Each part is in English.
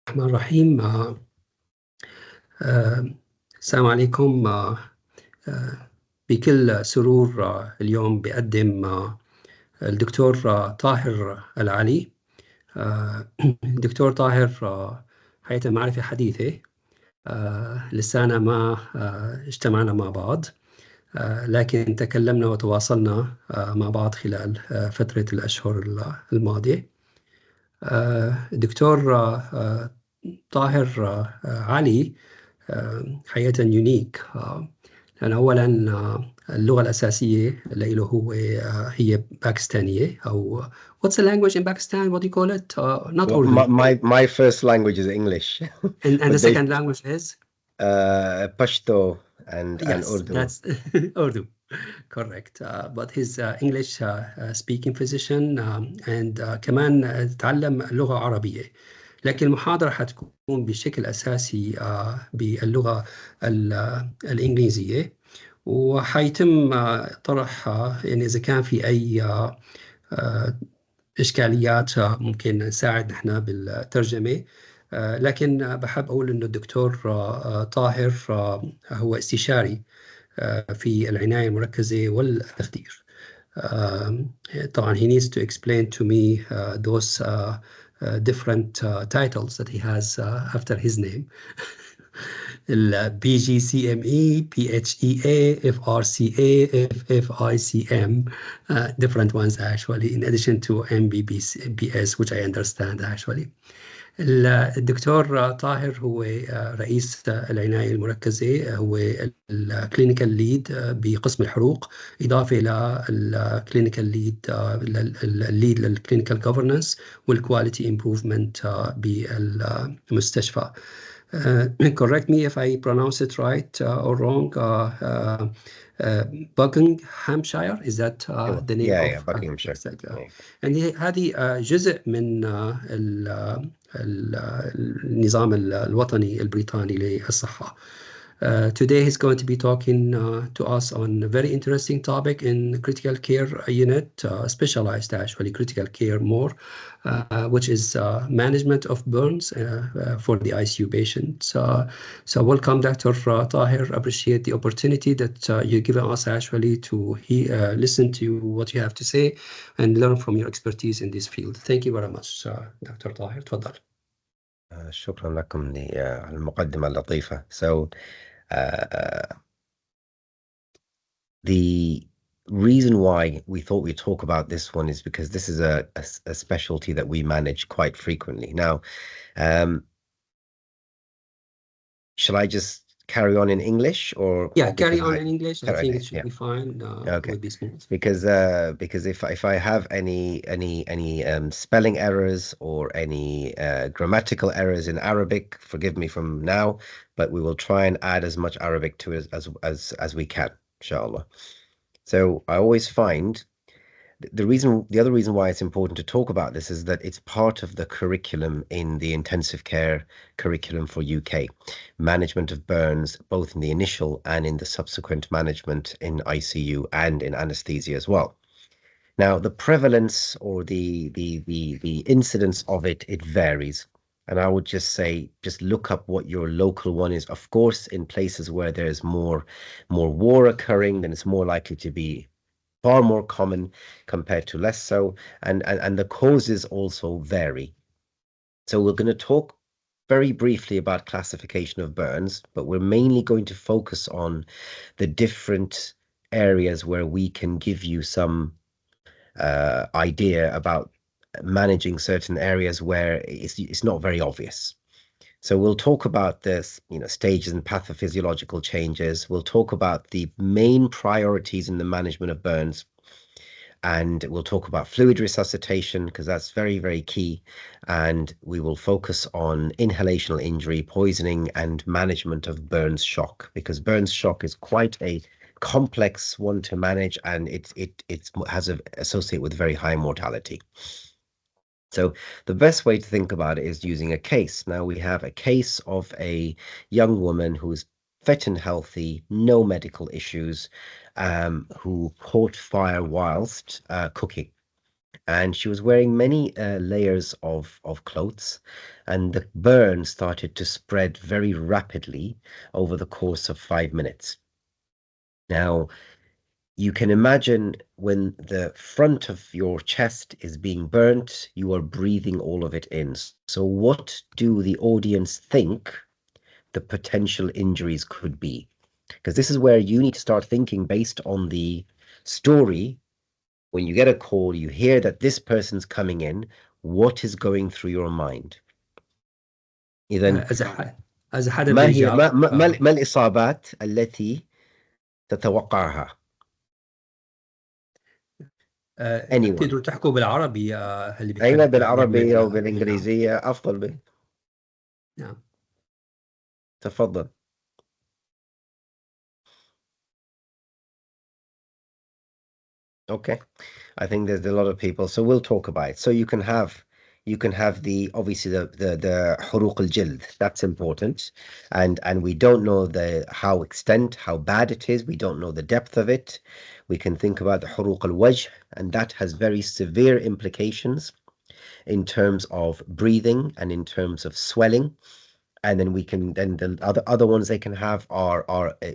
الرحمن الرحيم. السلام عليكم. بكل سرور اليوم بقدم الدكتور طاهر العلي. الدكتور طاهر حقيقة معرفة حديثة، لسانا ما اجتمعنا مع بعض، لكن تكلمنا وتواصلنا مع بعض خلال فترة الأشهر الماضية. الدكتور طاهر علي حقيقة يونيك، لأن أولا اللغة الأساسية له هي باكستانية، أو what's the language in Pakistan? What do you call it? Not Well, Urdu. my first language is English. And the second language is? Pashto and Yes, Urdu. that's Urdu. Correct. But his English speaking physician and كمان تعلم لغة عربية، لكن المحاضرة حتكون بشكل أساسي باللغة الإنجليزية، وحيتم طرح يعني إذا كان في أي إشكاليات ممكن نساعد نحن بالترجمة. لكن بحب أقول إنه الدكتور طاهر هو استشاري في العناية المركزة والتخدير. طبعا he needs to explain to me those different titles that he has after his name. BGCME, PHEA, FRCA, FFICM, different ones actually, in addition to MBBS, which I understand actually. الدكتور طاهر هو رئيس العناية المركزة، هو الكلينيكال ليد بقسم الحروق، إضافة للكلينيكال ليد للكلينيكال governance والكواليتي امبروفمنت بالمستشفى. Correct me if I pronounce it right or wrong. Buckinghamshire, is that the name of? Yeah, Buckinghamshire. يعني هذه جزء من النظام الوطني البريطاني للصحة. Today he's going to be talking to us on a very interesting topic in critical care unit, specialized actually critical care more, which is management of burns for the ICU patients. So welcome, Dr. Taher. Appreciate the opportunity that you're giving us actually to listen to what you have to say and learn from your expertise in this field. Thank you very much, Dr. Taher. تفضل. شكرا لكم للمقدمة اللطيفة. So the reason why we thought we'd talk about this one is because this is a specialty that we manage quite frequently. Now, shall I just carry on in English, or? Yeah, carry on in English. I think it should be fine. Okay. It would be smooth. Because if I have any spelling errors or any grammatical errors in Arabic, forgive me from now, but we will try and add as much Arabic to it as we can, inshallah. So I always find the other reason why it's important to talk about this is that it's part of the curriculum in the intensive care curriculum for UK, management of burns, both in the initial and in the subsequent management in ICU and in anesthesia as well. Now, the prevalence or the incidence of it varies. And I would just say, just look up what your local one is. Of course, in places where there's more war occurring, then it's more likely to be far more common compared to less so, and the causes also vary. So we're going to talk very briefly about classification of burns, but we're mainly going to focus on the different areas where we can give you some idea about managing certain areas where it's not very obvious. So we'll talk about this, stages and pathophysiological changes. We'll talk about the main priorities in the management of burns, and we'll talk about fluid resuscitation because that's very, very key. And we will focus on inhalational injury, poisoning, and management of burns shock, because burns shock is quite a complex one to manage, and it has associated with very high mortality. So the best way to think about it is using a case. Now we have a case of a young woman who's fit and healthy, no medical issues, who caught fire whilst cooking. and she was wearing many layers of clothes, and the burn started to spread very rapidly over the course of 5 minutes. Now, you can imagine when the front of your chest is being burnt, you are breathing all of it in. So what do the audience think the potential injuries could be? Because this is where you need to start thinking based on the story. When you get a call, you hear that this person's coming in, what is going through your mind? إذن إذا حدا ما هي بيجاوب ما الإصابات التي تتوقعها؟ Anyone. تقدروا تحكوا بالعربي اللي بيحب أيوة، يعمل بالعربية وبالإنجليزية أفضل نعم. تفضل. Okay, I think there's a lot of people, so we'll talk about it. So you can have the obviously the حروق الجلد, that's important, and we don't know how bad it is. We don't know the depth of it. We can think about the حروق الوجه, and that has very severe implications in terms of breathing and in terms of swelling. And then the other ones they can have are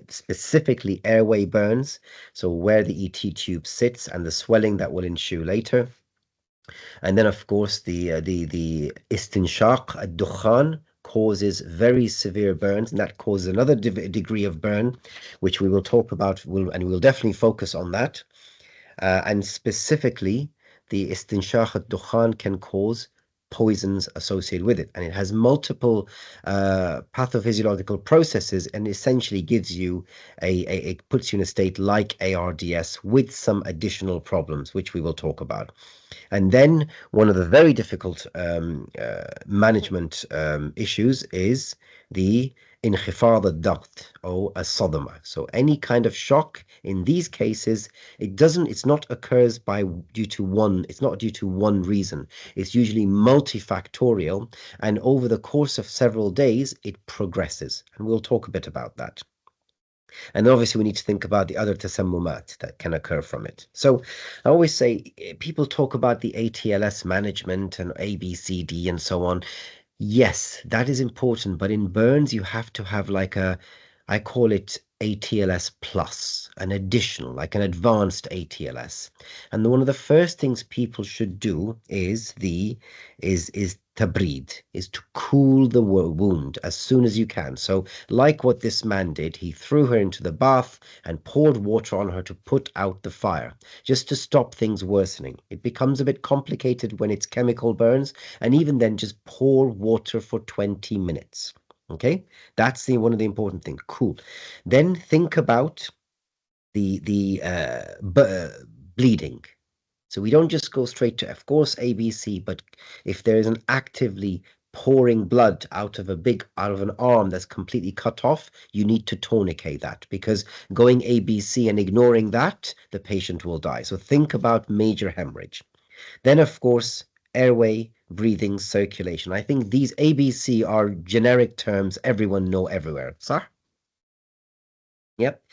specifically airway burns, so where the ET tube sits and the swelling that will ensue later. And then of course the istinshaq ad-dukhan causes very severe burns, and that causes another degree of burn, which we will talk about, and we'll definitely focus on that. And specifically, the istinshaq ad-dukhan can cause poisons associated with it, and it has multiple pathophysiological processes, and essentially gives you it puts you in a state like ARDS with some additional problems, which we will talk about. And then one of the very difficult management issues is the انخفاض الضغط or الصدمة. So any kind of shock in these cases, it's not due to one reason. It's usually multifactorial, and over the course of several days, it progresses. And we'll talk a bit about that. And obviously, we need to think about the other tasammumat that can occur from it. So I always say, people talk about the ATLS management and ABCD and so on. Yes, that is important, but in burns, you have to have I call it ATLS plus, an additional, like an advanced ATLS. And one of the first things people should do is tabrid, is to cool the wound as soon as you can. So like what this man did, he threw her into the bath and poured water on her to put out the fire, just to stop things worsening. It becomes a bit complicated when it's chemical burns, and even then just pour water for 20 minutes. Okay, that's one of the important things. Cool. Then think about the bleeding. So we don't just go straight to, of course, ABC, but if there is an actively pouring blood out of an arm that's completely cut off, you need to tourniquet that, because going ABC and ignoring that, the patient will die. So think about major hemorrhage. Then, of course, airway, breathing, circulation. I think these ABC are generic terms everyone know everywhere. Sir? Yep.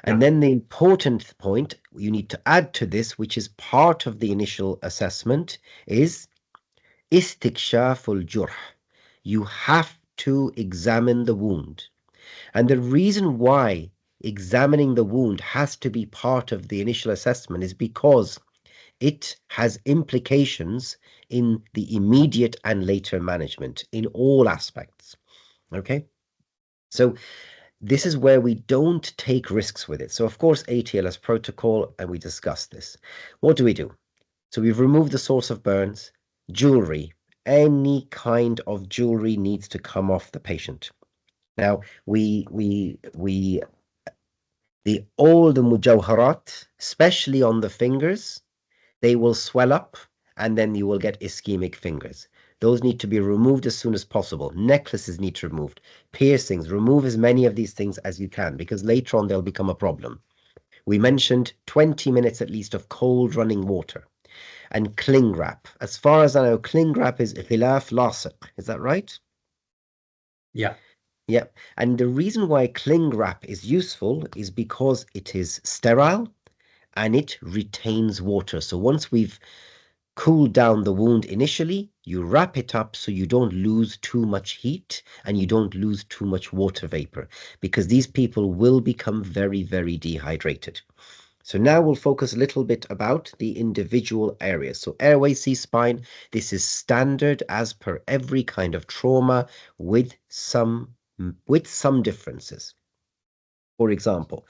And then the important point you need to add to this, which is part of the initial assessment, is istikshaful jurh. You have to examine the wound. And the reason why examining the wound has to be part of the initial assessment is because it has implications in the immediate and later management in all aspects. Okay? So this is where we don't take risks with it. So of course, ATLS protocol, and we discussed this. What do we do? So we've removed the source of burns, jewelry. Any kind of jewelry needs to come off the patient. Now, all the mujawharat, especially on the fingers, they will swell up, and then you will get ischemic fingers. Those need to be removed as soon as possible. Necklaces need to be removed. Piercings, remove as many of these things as you can, because later on they'll become a problem. We mentioned 20 minutes at least of cold running water. And cling wrap. As far as I know, cling wrap is khilaf lasiq. Is that right? Yeah. Yep. And the reason why cling wrap is useful is because it is sterile and it retains water. So once we've cool down the wound initially, you wrap it up so you don't lose too much heat and you don't lose too much water vapor, because these people will become very, very dehydrated. So now we'll focus a little bit about the individual areas. So airway, C-spine, this is standard as per every kind of trauma with some differences. For example,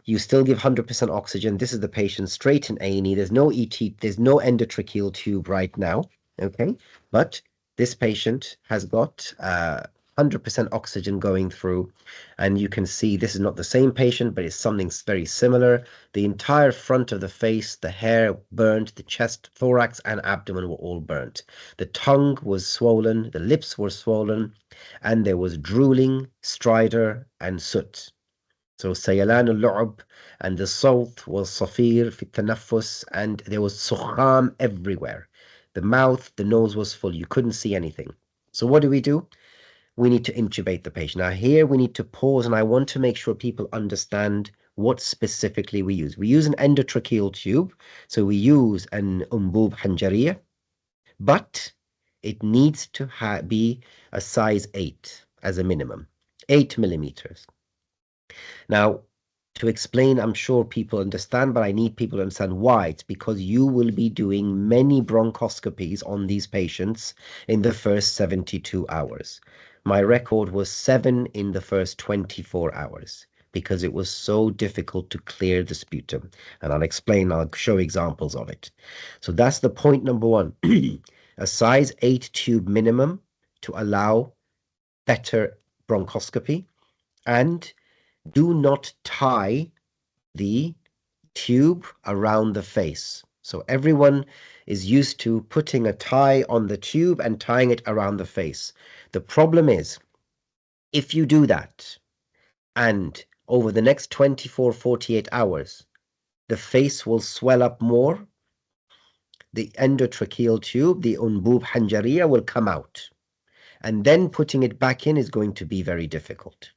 you still give 100% oxygen. This is the patient straight in A&E. There's no ET, there's no endotracheal tube right now, okay? But this patient has got 100% oxygen going through, and you can see this is not the same patient, but it's something very similar. The entire front of the face, the hair burnt, the chest, thorax, and abdomen were all burnt. The tongue was swollen, the lips were swollen, and there was drooling, stridor, and soot. So سيلان اللعب, and the salt was صفير في التنفس, and there was سخام everywhere. The mouth, the nose was full. You couldn't see anything. So what do? We need to intubate the patient. Now here we need to pause, and I want to make sure people understand what specifically we use. We use an endotracheal tube, so we use an أنبوب حنجرية, but it needs to be a size 8 as a minimum, 8 millimeters. Now, to explain, I'm sure people understand, but I need people to understand why. It's because you will be doing many bronchoscopies on these patients in the first 72 hours. My record was 7 in the first 24 hours because it was so difficult to clear the sputum. And I'll show examples of it. So that's the point number one. A size 8 tube minimum to allow better bronchoscopy, and do not tie the tube around the face. So everyone is used to putting a tie on the tube and tying it around the face. The problem is, if you do that, and over the next 24, 48 hours, the face will swell up more, the endotracheal tube, the unboob hanjariya, will come out. And then putting it back in is going to be very difficult.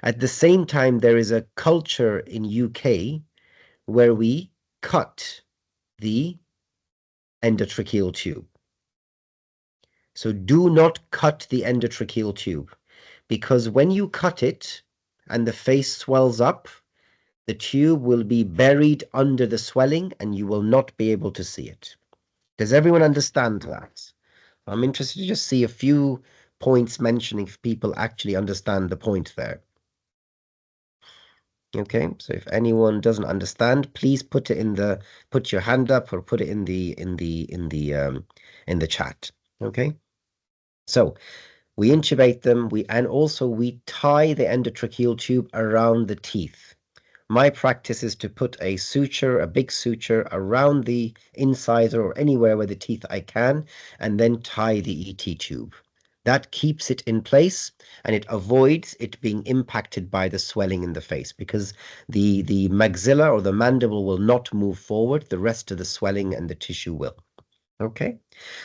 At the same time, there is a culture in UK where we cut the endotracheal tube. So do not cut the endotracheal tube, because when you cut it and the face swells up, the tube will be buried under the swelling and you will not be able to see it. Does everyone understand that? I'm interested to just see a few points mentioning if people actually understand the point there. Okay, so if anyone doesn't understand, please put your hand up or put it in the chat. Okay, so we intubate them, and also we tie the endotracheal tube around the teeth. My practice is to put a suture, a big suture, around the incisor or anywhere where the teeth I can, and then tie the ET tube. That keeps it in place, and it avoids it being impacted by the swelling in the face, because the maxilla or the mandible will not move forward. The rest of the swelling and the tissue will. Okay,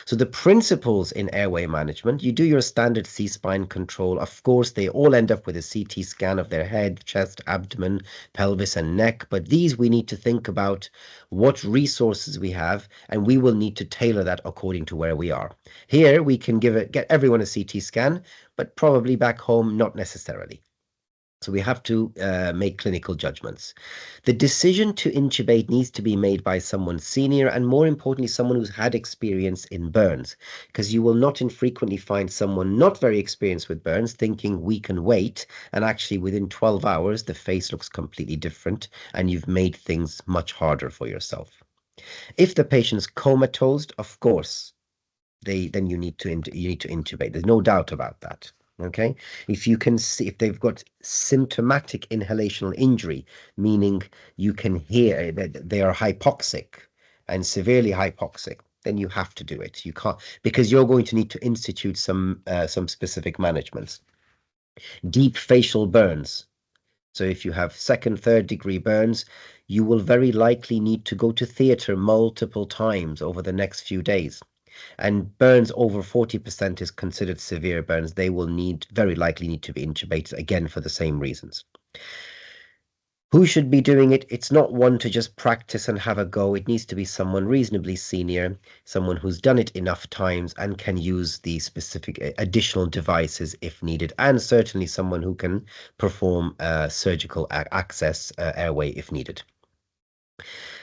so the principles in airway management, you do your standard C-spine control. Of course, they all end up with a CT scan of their head, chest, abdomen, pelvis, and neck. But these we need to think about what resources we have, and we will need to tailor that according to where we are. Here, we can get everyone a CT scan, but probably back home, not necessarily. So we have to make clinical judgments. The decision to intubate needs to be made by someone senior, and more importantly, someone who's had experience in burns, because you will not infrequently find someone not very experienced with burns thinking we can wait, and actually within 12 hours, the face looks completely different and you've made things much harder for yourself. If the patient's comatose, of course, then you need to intubate. There's no doubt about that. Okay, if you can see if they've got symptomatic inhalational injury, meaning you can hear that they are hypoxic and severely hypoxic, then you have to do it. You can't, because you're going to need to institute some specific managements. Deep facial burns. So if you have second, third degree burns, you will very likely need to go to theater multiple times over the next few days. And burns over 40% is considered severe burns. They will very likely need to be intubated, again for the same reasons. Who should be doing it? It's not one to just practice and have a go. It needs to be someone reasonably senior, someone who's done it enough times and can use the specific additional devices if needed, and certainly someone who can perform surgical access airway if needed.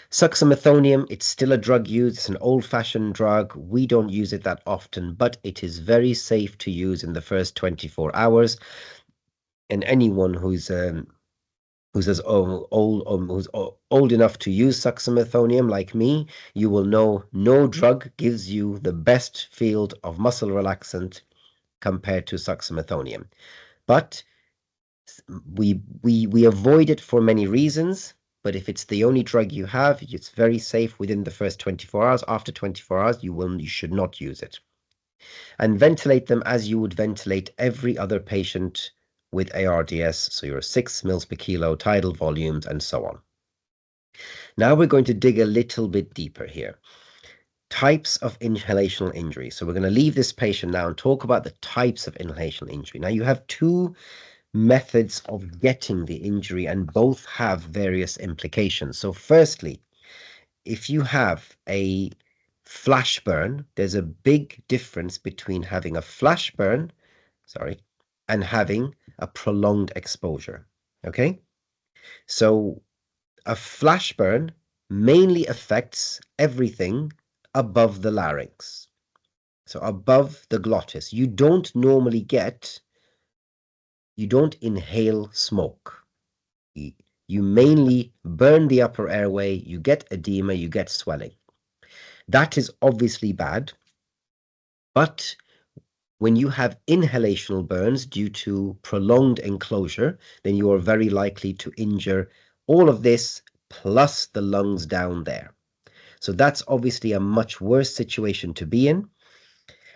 Suxamethonium, it's still a drug used. It's an old-fashioned drug. We don't use it that often, but it is very safe to use in the first 24 hours. And anyone who's as old enough to use suxamethonium like me, you will know no drug gives you the best field of muscle relaxant compared to suxamethonium. But we avoid it for many reasons. But if it's the only drug you have, it's very safe within the first 24 hours. After 24 hours, you should not use it. And ventilate them as you would ventilate every other patient with ARDS, so your 6 mils per kilo, tidal volumes, and so on. Now we're going to dig a little bit deeper here. Types of inhalational injury. So we're going to leave this patient now and talk about the types of inhalational injury. Now you have two methods of getting the injury, and both have various implications. So firstly, if you have a flash burn, there's a big difference between having a flash burn, and having a prolonged exposure. Okay? So a flash burn mainly affects everything above the larynx. So above the glottis. You don't inhale smoke. You mainly burn the upper airway, you get edema, you get swelling. That is obviously bad, but when you have inhalational burns due to prolonged enclosure, then you are very likely to injure all of this plus the lungs down there. So that's obviously a much worse situation to be in.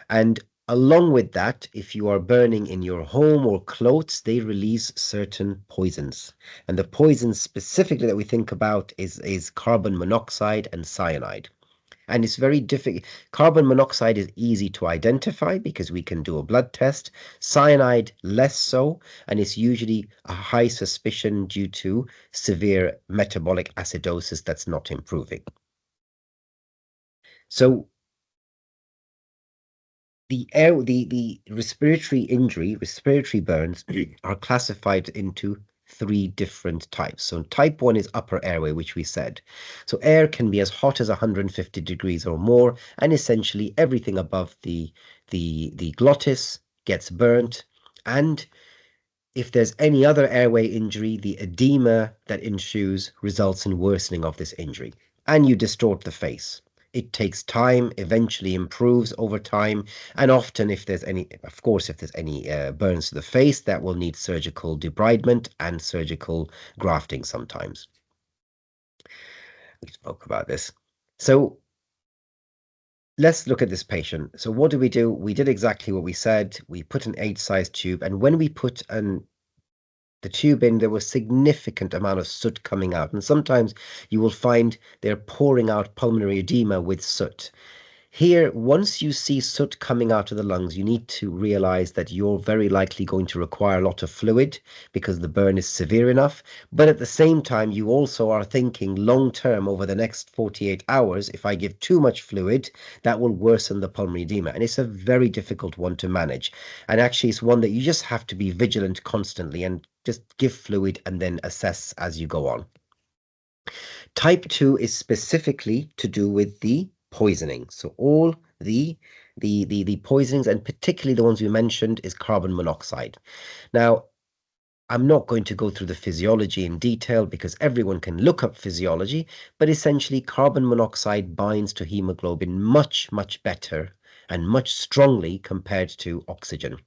And along with that, if you are burning in your home or clothes, they release certain poisons. And the poisons specifically that we think about is carbon monoxide and cyanide. And it's very difficult. Carbon monoxide is easy to identify because we can do a blood test. Cyanide, less so, and it's usually a high suspicion due to severe metabolic acidosis that's not improving. So the respiratory burns are classified into three different types. So type 1 is upper airway, which we said. So air can be as hot as 150 degrees or more, and essentially everything above the glottis gets burnt. And if there's any other airway injury, the edema that ensues results in worsening of this injury, and you distort the face. It takes time, eventually improves over time, and often if there's any burns to the face, that will need surgical debridement and surgical grafting sometimes. We spoke about this. So let's look at this patient. So what do? We did exactly what we said. We put an 8-size tube, and when we put the tube in, there was significant amount of soot coming out. And sometimes you will find they're pouring out pulmonary edema with soot. Here, once you see soot coming out of the lungs, you need to realize that you're very likely going to require a lot of fluid because the burn is severe enough. But at the same time, you also are thinking long term over the next 48 hours, if I give too much fluid, that will worsen the pulmonary edema. And it's a very difficult one to manage. And actually, it's one that you just have to be vigilant constantly and just give fluid and then assess as you go on. Type 2 is specifically to do with the poisoning. So all the poisonings, and particularly the ones we mentioned, is carbon monoxide. Now, I'm not going to go through the physiology in detail because everyone can look up physiology, but essentially carbon monoxide binds to hemoglobin much, much better and much strongly compared to oxygen.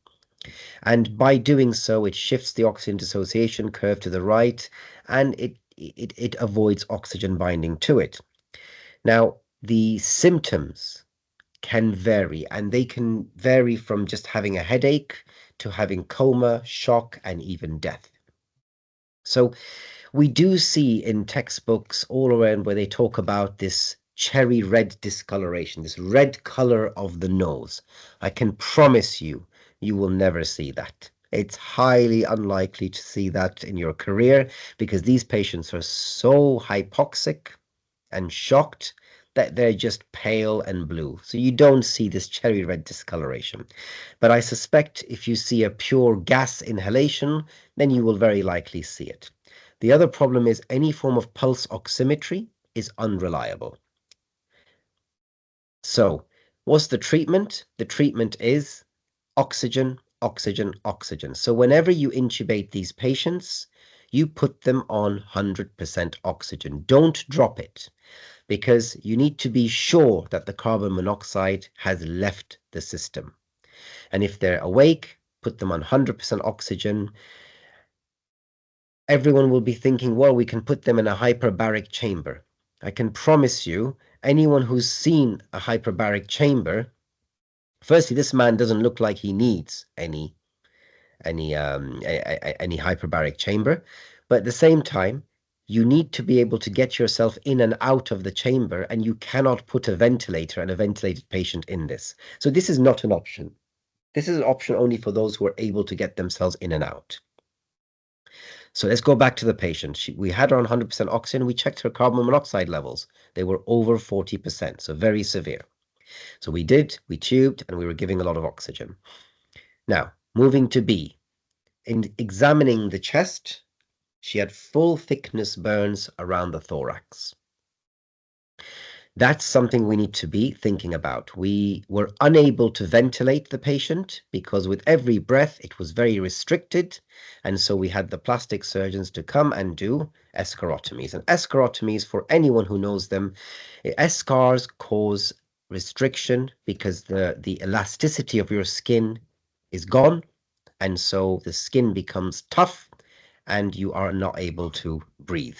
And by doing so, it shifts the oxygen dissociation curve to the right, and it avoids oxygen binding to it. Now, the symptoms can vary, and they can vary from just having a headache to having coma, shock, and even death. So we do see in textbooks all around where they talk about this cherry red discoloration, this red color of the nose. I can promise you, you will never see that. It's highly unlikely to see that in your career because these patients are so hypoxic and shocked that they're just pale and blue. So you don't see this cherry red discoloration. But I suspect if you see a pure gas inhalation, then you will very likely see it. The other problem is any form of pulse oximetry is unreliable. So what's the treatment? The treatment is oxygen, oxygen, oxygen. So whenever you intubate these patients, you put them on 100% oxygen. Don't drop it, because you need to be sure that the carbon monoxide has left the system. And if they're awake, put them on 100% oxygen. Everyone will be thinking, well, we can put them in a hyperbaric chamber. I can promise you, anyone who's seen a hyperbaric chamber, firstly, this man doesn't look like he needs any hyperbaric chamber, but at the same time, you need to be able to get yourself in and out of the chamber, and you cannot put a ventilator and a ventilated patient in this. So this is not an option. This is an option only for those who are able to get themselves in and out. So let's go back to the patient. We had her on 100% oxygen. We checked her carbon monoxide levels. They were over 40%, so very severe. So we tubed, and we were giving a lot of oxygen. Now, moving to B. In examining the chest, she had full thickness burns around the thorax. That's something we need to be thinking about. We were unable to ventilate the patient because with every breath it was very restricted, and so we had the plastic surgeons to come and do escharotomies. And escharotomies, for anyone who knows them, eschars cause restriction because the elasticity of your skin is gone, and so the skin becomes tough and you are not able to breathe.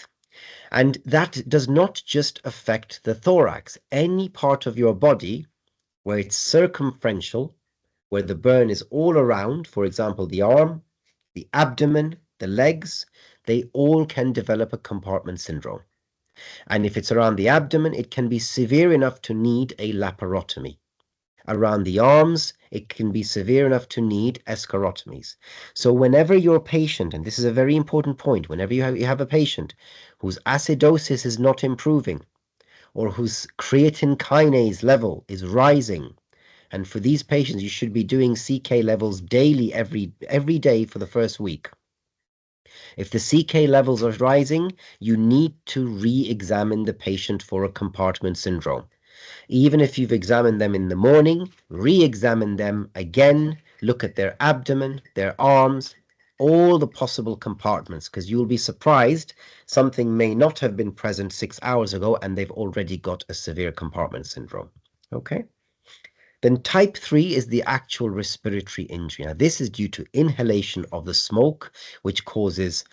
And that does not just affect the thorax. Any part of your body where it's circumferential, where the burn is all around, for example, the arm, the abdomen, the legs, they all can develop a compartment syndrome. And if it's around the abdomen, it can be severe enough to need a laparotomy. Around the arms, it can be severe enough to need escharotomies. So whenever your patient, and this is a very important point, whenever you have a patient whose acidosis is not improving, or whose creatine kinase level is rising, and for these patients, you should be doing CK levels daily, every day for the first week. If the CK levels are rising, you need to re-examine the patient for a compartment syndrome. Even if you've examined them in the morning, re-examine them again, look at their abdomen, their arms, all the possible compartments, because you'll be surprised something may not have been present 6 hours ago and they've already got a severe compartment syndrome. Okay? Then type 3 is the actual respiratory injury. Now, this is due to inhalation of the smoke, which causes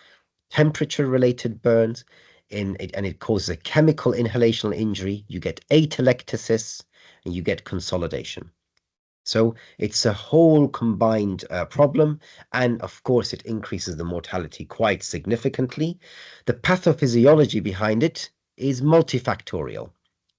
temperature-related burns, and it causes a chemical inhalational injury. You get atelectasis and you get consolidation. So it's a whole combined problem, and of course it increases the mortality quite significantly. The pathophysiology behind it is multifactorial.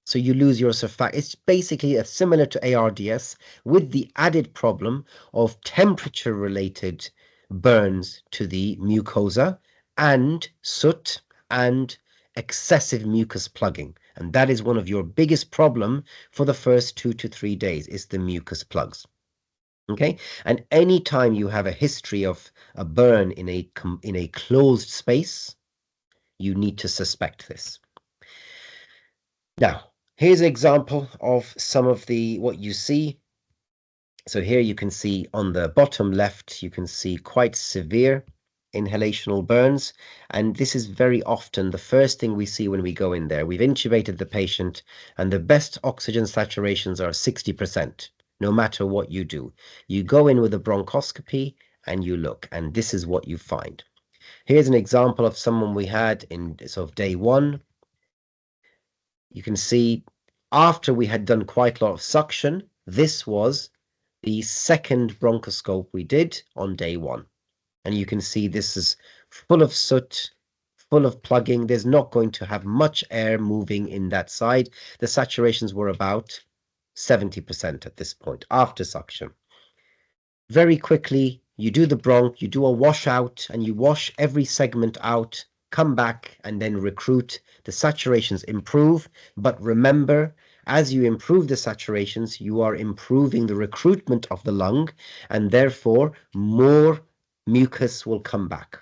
So you lose your surfactant. It's basically similar to ARDS with the added problem of temperature-related burns to the mucosa and soot and excessive mucus plugging. And that is one of your biggest problem for the first 2 to 3 days is the mucus plugs. Okay, and anytime you have a history of a burn in a closed space, you need to suspect this. Now, here's an example of some of what you see. So here you can see on the bottom left, you can see quite severe inhalational burns, and this is very often the first thing we see when we go in there. We've intubated the patient, and the best oxygen saturations are 60%, no matter what you do. You go in with a bronchoscopy and you look, and this is what you find. Here's an example of someone we had in sort of day 1. You can see after we had done quite a lot of suction, this was the second bronchoscope we did on day 1. And you can see this is full of soot, full of plugging. There's not going to have much air moving in that side. The saturations were about 70% at this point after suction. Very quickly, you do the bronch, you do a washout, and you wash every segment out, come back, and then recruit. The saturations improve, but remember, as you improve the saturations, you are improving the recruitment of the lung, and therefore more mucus will come back,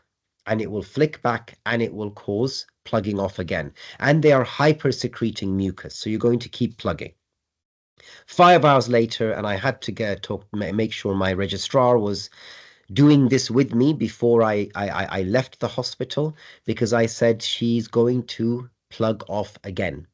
and it will flick back, and it will cause plugging off again. And they are hyper-secreting mucus, so you're going to keep plugging. 5 hours later, and I had to make sure my registrar was doing this with me before I left the hospital, because I said she's going to plug off again.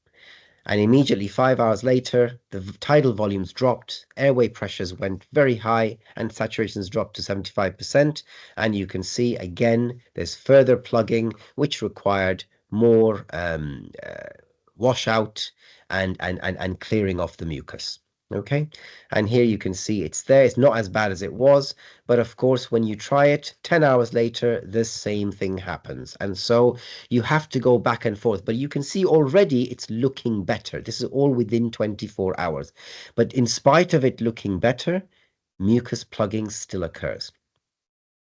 And immediately 5 hours later, the tidal volumes dropped, airway pressures went very high, and saturations dropped to 75%. And you can see again, there's further plugging, which required more washout and clearing off the mucus. Okay, and here you can see it's there. It's not as bad as it was, but of course, when you try it 10 hours later, the same thing happens. And so you have to go back and forth, but you can see already it's looking better. This is all within 24 hours. But in spite of it looking better, mucus plugging still occurs.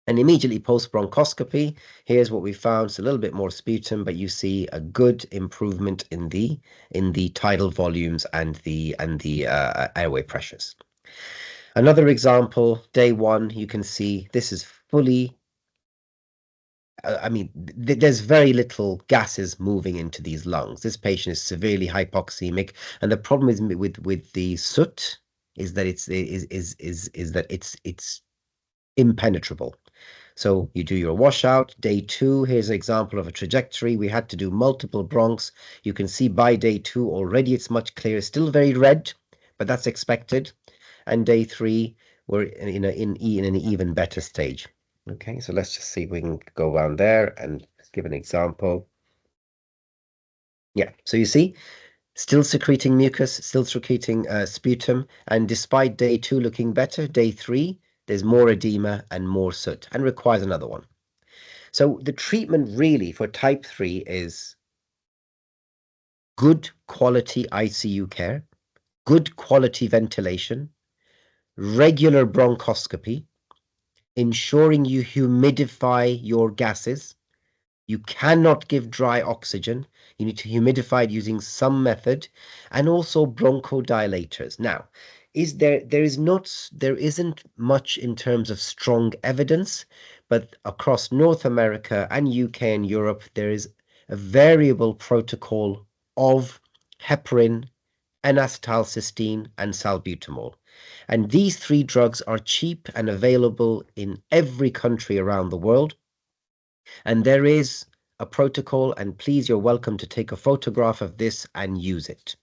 And immediately post bronchoscopy, here's what we found. It's a little bit more sputum, but you see a good improvement in the tidal volumes and the airway pressures. Another example, day 1, you can see this is fully. I mean, there's very little gases moving into these lungs. This patient is severely hypoxemic, and the problem is with the soot is that it's impenetrable. So you do your washout. Day 2, here's an example of a trajectory. We had to do multiple bronchs. You can see by day 2 already it's much clearer. Still very red, but that's expected. And day 3, we're in an even better stage. Okay, so let's just see if we can go around there and give an example. Yeah, so you see, still secreting mucus, still secreting sputum, and despite day 2 looking better, day 3, there's more edema and more soot, and requires another one. So the treatment really for type 3 is good quality ICU care, good quality ventilation, regular bronchoscopy, ensuring you humidify your gases. You cannot give dry oxygen. You need to humidify it using some method, and also bronchodilators. Now, there isn't much in terms of strong evidence, but across North America and UK and Europe, there is a variable protocol of heparin, N-acetylcysteine, and salbutamol. And these 3 drugs are cheap and available in every country around the world. And there is a protocol, and please, you're welcome to take a photograph of this and use it.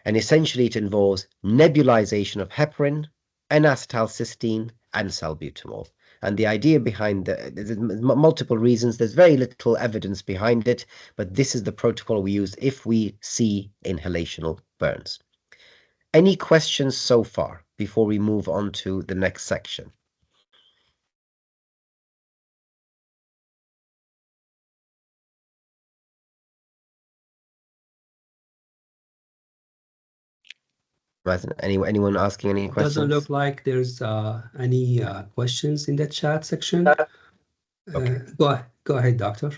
And essentially it involves nebulization of heparin, N-acetylcysteine, and salbutamol. And the idea behind there's multiple reasons. There's very little evidence behind it, but this is the protocol we use if we see inhalational burns. Any questions so far before we move on to the next section? Anyone asking any questions? Doesn't look like there's any questions in the chat section. Okay. Go ahead, doctor.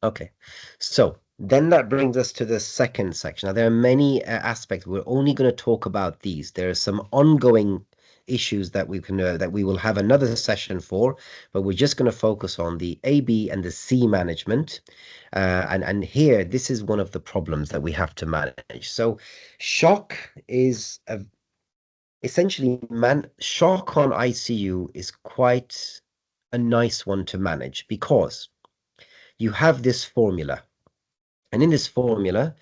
Okay, so then that brings us to the second section. Now, there are many aspects. We're only going to talk about these. There are some ongoing issues that we can that we will have another session for, but we're just going to focus on the A, B, and the C management. And here, this is one of the problems that we have to manage. So, shock is essentially shock on ICU is quite a nice one to manage, because you have this formula. And in this formula,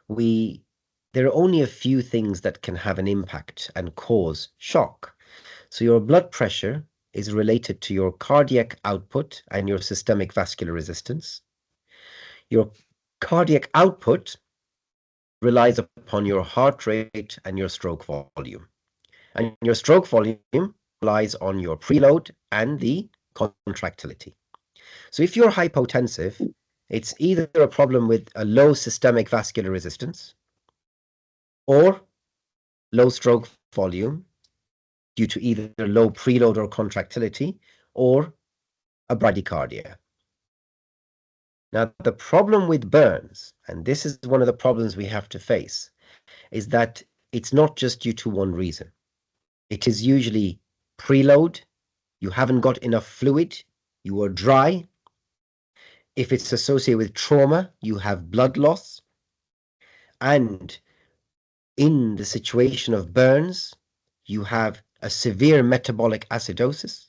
there are only a few things that can have an impact and cause shock. So your blood pressure is related to your cardiac output and your systemic vascular resistance. Your cardiac output relies upon your heart rate and your stroke volume. And your stroke volume relies on your preload and the contractility. So if you're hypotensive, it's either a problem with a low systemic vascular resistance or low stroke volume due to either low preload or contractility, or a bradycardia. Now, the problem with burns, and this is one of the problems we have to face, is that it's not just due to one reason. It is usually preload, you haven't got enough fluid, you are dry. If it's associated with trauma, you have blood loss. And in the situation of burns, you have a severe metabolic acidosis,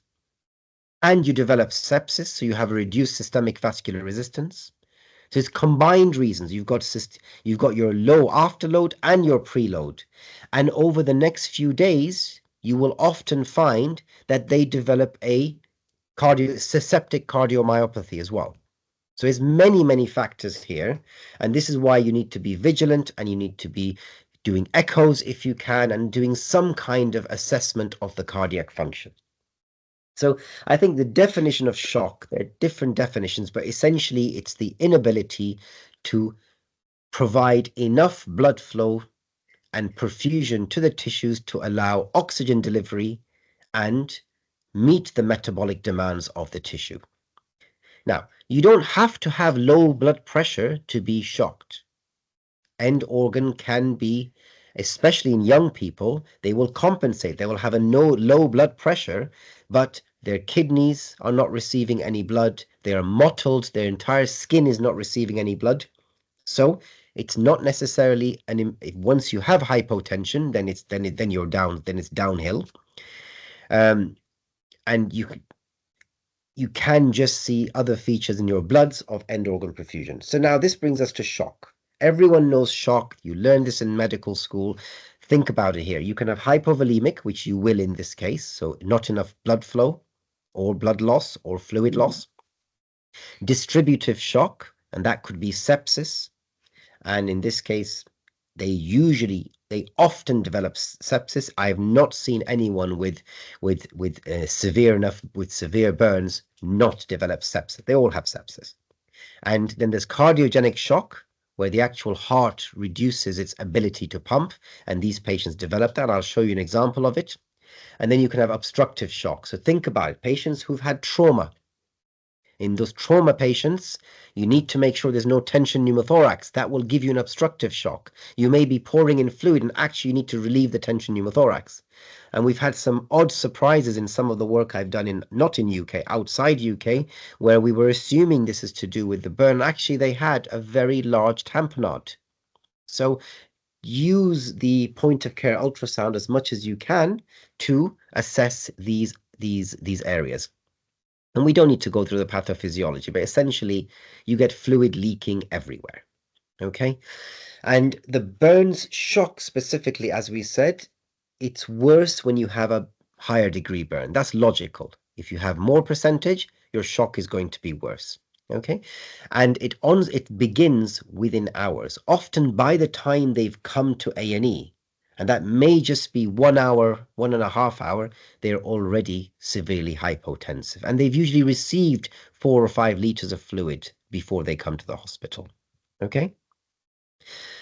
and you develop sepsis, so you have a reduced systemic vascular resistance. So it's combined reasons. You've got your low afterload and your preload. And over the next few days, you will often find that they develop a septic cardiomyopathy as well. So there's many, many factors here. And this is why you need to be vigilant, and you need to be doing echoes if you can, and doing some kind of assessment of the cardiac function. So I think the definition of shock, there are different definitions, but essentially it's the inability to provide enough blood flow and perfusion to the tissues to allow oxygen delivery and meet the metabolic demands of the tissue. Now, you don't have to have low blood pressure to be shocked. End organ can be, especially in young people, they will compensate. They will have a low blood pressure, but their kidneys are not receiving any blood. They are mottled. Their entire skin is not receiving any blood. So it's not necessarily once you have hypotension, then you're down. Then it's downhill, and you can just see other features in your bloods of end organ perfusion. So now this brings us to shock. Everyone knows shock. You learn this in medical school. Think about it here. You can have hypovolemic, which you will in this case, so not enough blood flow or blood loss or fluid loss. Distributive shock, and that could be sepsis. And in this case, they often develop sepsis. I have not seen anyone with severe burns not develop sepsis. They all have sepsis. And then there's cardiogenic shock, where the actual heart reduces its ability to pump, and these patients develop that. I'll show you an example of it. And then you can have obstructive shock. So think about it, patients who've had trauma. In those trauma patients, you need to make sure there's no tension pneumothorax. That will give you an obstructive shock. You may be pouring in fluid, and actually you need to relieve the tension pneumothorax. And we've had some odd surprises in some of the work I've done not in UK, outside UK, where we were assuming this is to do with the burn. Actually, they had a very large tamponade. So use the point of care ultrasound as much as you can to assess these areas. And we don't need to go through the pathophysiology, but essentially you get fluid leaking everywhere. Okay. And the burns shock specifically, as we said, it's worse when you have a higher degree burn. That's logical. If you have more percentage, your shock is going to be worse. Okay. And it begins within hours, often by the time they've come to A&E. And that may just be 1 hour, 1.5 hours, they're already severely hypotensive. And they've usually received 4 or 5 liters of fluid before they come to the hospital. Okay?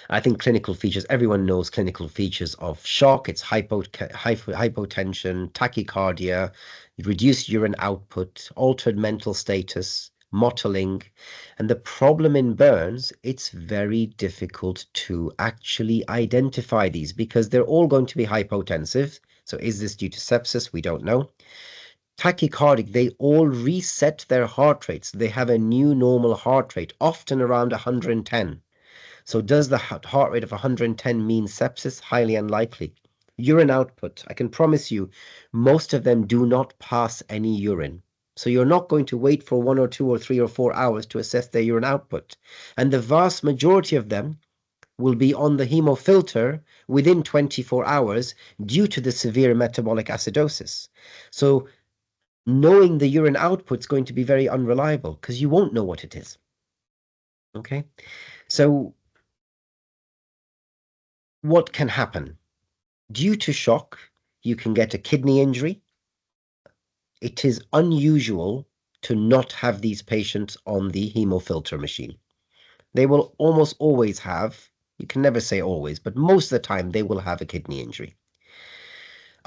I think clinical features, everyone knows clinical features of shock. It's hypotension, tachycardia, reduced urine output, altered mental status, mottling. And the problem in burns, it's very difficult to actually identify these because they're all going to be hypotensive. So is this due to sepsis? We don't know. Tachycardic, they all reset their heart rates. They have a new normal heart rate, often around 110. So does the heart rate of 110 mean sepsis? Highly unlikely. Urine output, I can promise you, most of them do not pass any urine. So you're not going to wait for 1 or 2 or 3 or 4 hours to assess their urine output. And the vast majority of them will be on the hemofilter within 24 hours due to the severe metabolic acidosis. So knowing the urine output is going to be very unreliable because you won't know what it is. Okay, so what can happen? Due to shock, you can get a kidney injury. It is unusual to not have these patients on the hemofilter machine. They will almost always have, you can never say always, but most of the time they will have a kidney injury.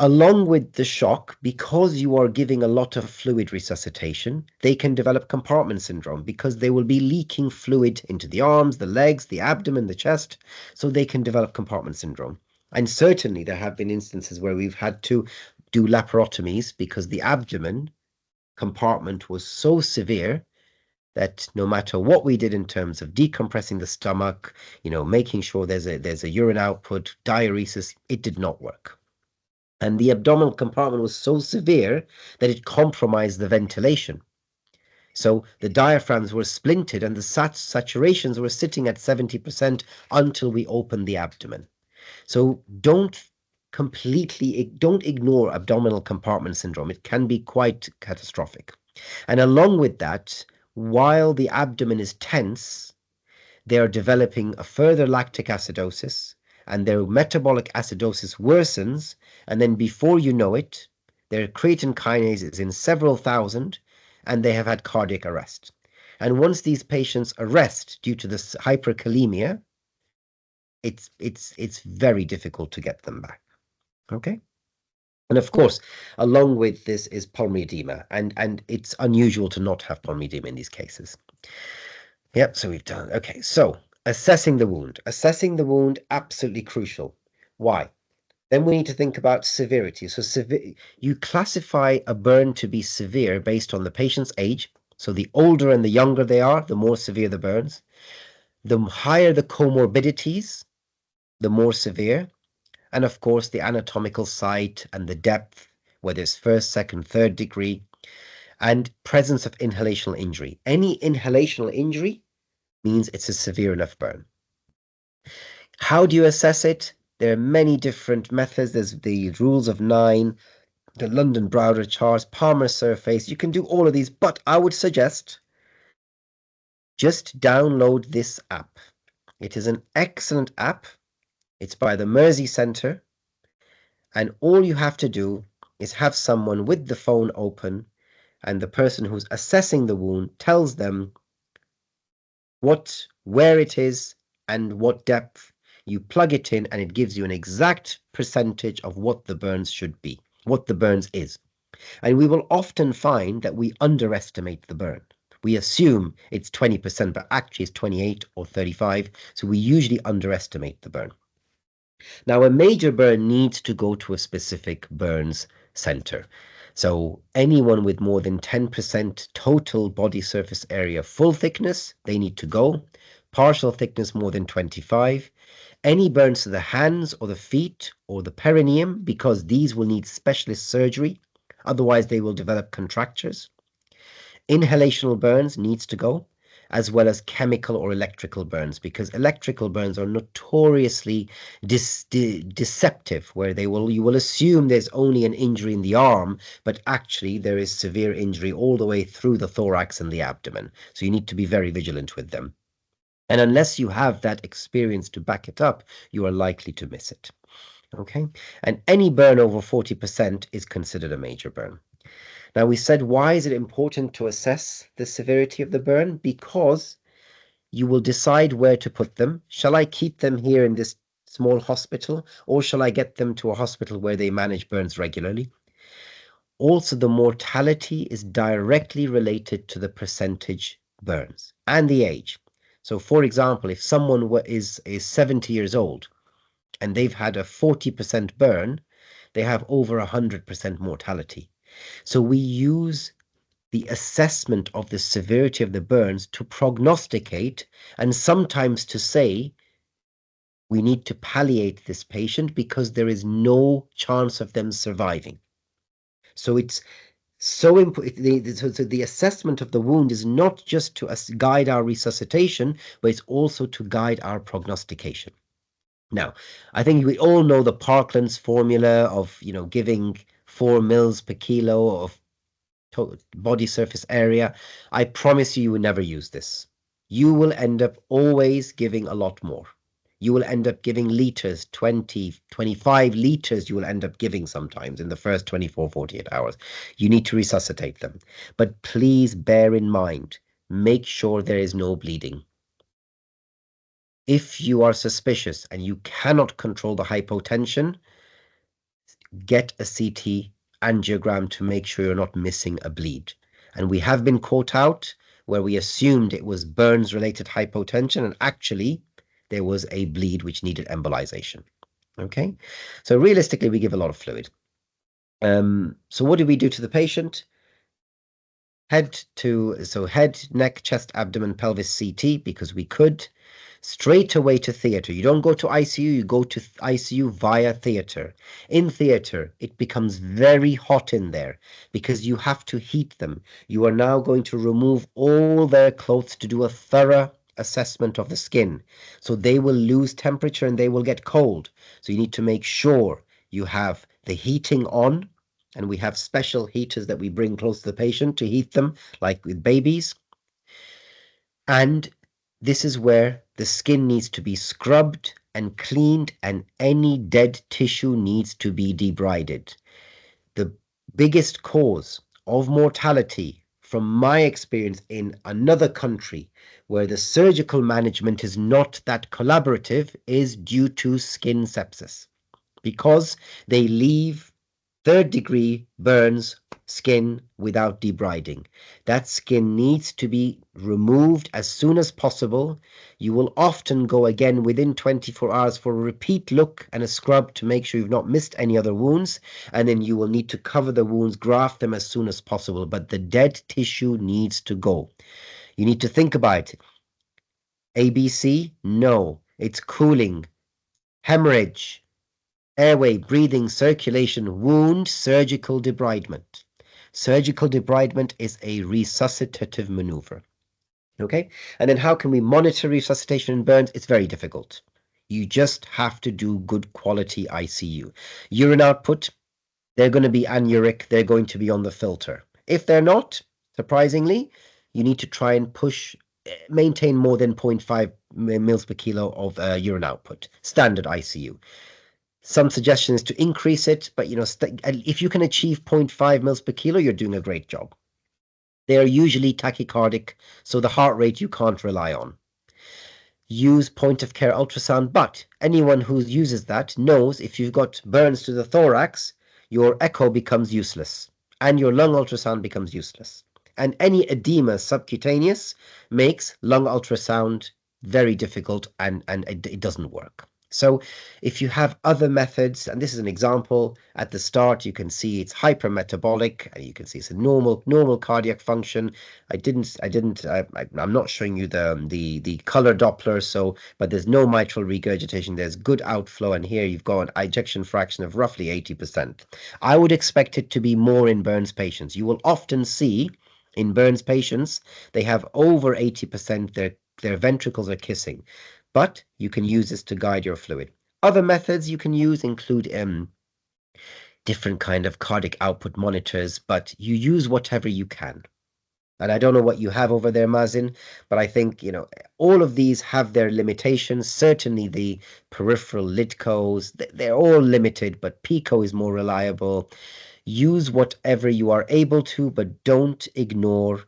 Along with the shock, because you are giving a lot of fluid resuscitation, they can develop compartment syndrome because they will be leaking fluid into the arms, the legs, the abdomen, the chest, so they can develop compartment syndrome. And certainly there have been instances where we've had to do laparotomies because the abdomen compartment was so severe that no matter what we did in terms of decompressing the stomach, making sure there's a urine output, diuresis, it did not work. And the abdominal compartment was so severe that it compromised the ventilation. So the diaphragms were splintered and the saturations were sitting at 70% until we opened the abdomen. So don't ignore abdominal compartment syndrome. It can be quite catastrophic. And along with that, while the abdomen is tense, they are developing a further lactic acidosis, and their metabolic acidosis worsens, and then before you know it, their creatine kinase is in several thousand, and they have had cardiac arrest. And once these patients arrest due to this hyperkalemia, it's very difficult to get them back. Okay. And of course, along with this is pulmonary edema, and it's unusual to not have pulmonary edema in these cases. Yep, so we've done. Okay, so assessing the wound. Assessing the wound, absolutely crucial. Why? Then we need to think about severity. So you classify a burn to be severe based on the patient's age. So the older and the younger they are, the more severe the burns. The higher the comorbidities, the more severe. And of course, the anatomical site and the depth, whether it's first, second, third degree, and presence of inhalational injury. Any inhalational injury means it's a severe enough burn. How do you assess it? There are many different methods. There's the rules of 9, the London Browder charts, Palmer surface. You can do all of these, but I would suggest just download this app. It is an excellent app. It's by the Mersey Centre, and all you have to do is have someone with the phone open, and the person who's assessing the wound tells them where it is and what depth. You plug it in and it gives you an exact percentage of what the burns should be, what the burns is. And we will often find that we underestimate the burn. We assume it's 20%, but actually it's 28 or 35. So we usually underestimate the burn. Now, a major burn needs to go to a specific burns center. So anyone with more than 10% total body surface area full thickness, they need to go. Partial thickness more than 25. Any burns to the hands or the feet or the perineum, because these will need specialist surgery. Otherwise, they will develop contractures. Inhalational burns needs to go, as well as chemical or electrical burns, because electrical burns are notoriously deceptive, where you will assume there's only an injury in the arm, but actually there is severe injury all the way through the thorax and the abdomen. So you need to be very vigilant with them. And unless you have that experience to back it up, you are likely to miss it. Okay? And any burn over 40% is considered a major burn. Now, we said, why is it important to assess the severity of the burn? Because you will decide where to put them. Shall I keep them here in this small hospital, or shall I get them to a hospital where they manage burns regularly? Also, the mortality is directly related to the percentage burns and the age. So, for example, if someone is 70 years old and they've had a 40% burn, they have over 100% mortality. So we use the assessment of the severity of the burns to prognosticate, and sometimes to say we need to palliate this patient because there is no chance of them surviving. So it's so important. So the assessment of the wound is not just to guide our resuscitation, but it's also to guide our prognostication. Now, I think we all know the Parkland's formula of, giving 4 mils per kilo of body surface area. I promise you will never use this. You will end up always giving a lot more. You will end up giving liters, 20, 25 liters you will end up giving sometimes in the first 24, 48 hours. You need to resuscitate them. But please bear in mind, make sure there is no bleeding. If you are suspicious and you cannot control the hypotension, get a CT angiogram to make sure you're not missing a bleed. And we have been caught out where we assumed it was burns-related hypotension, and actually there was a bleed which needed embolization. Okay, so realistically, we give a lot of fluid. So what do we do to the patient? Head, neck, chest, abdomen, pelvis, CT, because we could. Straight away to theater. You don't go to ICU, you go to ICU via theater. In theater, it becomes very hot in there because you have to heat them. You are now going to remove all their clothes to do a thorough assessment of the skin. So they will lose temperature and they will get cold. So you need to make sure you have the heating on, and we have special heaters that we bring close to the patient to heat them, like with babies. And this is where the skin needs to be scrubbed and cleaned, and any dead tissue needs to be debrided. The biggest cause of mortality, from my experience in another country where the surgical management is not that collaborative, is due to skin sepsis, because they leave third-degree burns skin without debriding. That skin needs to be removed as soon as possible. You will often go again within 24 hours for a repeat look and a scrub to make sure you've not missed any other wounds, and then you will need to cover the wounds, graft them as soon as possible, but the dead tissue needs to go. You need to think about it. ABC? No. It's cooling, hemorrhage, airway, breathing, circulation, wound, surgical debridement. Surgical debridement is a resuscitative maneuver. Okay? And then how can we monitor resuscitation in burns? It's very difficult. You just have to do good quality ICU. Urine output, they're going to be anuric, they're going to be on the filter. If they're not, surprisingly, you need to try and maintain more than 0.5 mils per kilo of urine output, standard ICU. Some suggestion is to increase it, but if you can achieve 0.5 mils per kilo, you're doing a great job. They are usually tachycardic, so the heart rate you can't rely on. Use point of care ultrasound, but anyone who uses that knows if you've got burns to the thorax, your echo becomes useless and your lung ultrasound becomes useless. And any edema subcutaneous makes lung ultrasound very difficult, and it doesn't work. So if you have other methods, and this is an example, at the start you can see it's hypermetabolic, and you can see it's a normal cardiac function. I'm not showing you the color Doppler, but there's no mitral regurgitation, there's good outflow, and here you've got an ejection fraction of roughly 80%. I would expect it to be more in burns patients. You will often see in burns patients, they have over 80%, their ventricles are kissing. But you can use this to guide your fluid. Other methods you can use include different kind of cardiac output monitors, but you use whatever you can. And I don't know what you have over there, Mazin, but I think, all of these have their limitations. Certainly the peripheral LIDCOs, they're all limited, but PICO is more reliable. Use whatever you are able to, but don't ignore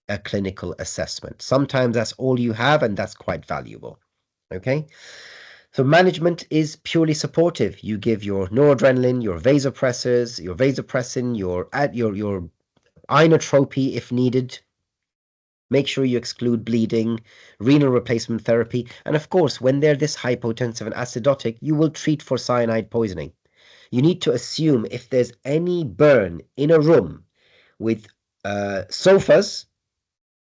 a clinical assessment. Sometimes that's all you have, and that's quite valuable. Okay, so management is purely supportive. You give your noradrenaline, your vasopressors, your vasopressin, your inotropy if needed. Make sure you exclude bleeding, renal replacement therapy, and of course, when they're this hypotensive and acidotic, you will treat for cyanide poisoning. You need to assume if there's any burn in a room with sofas,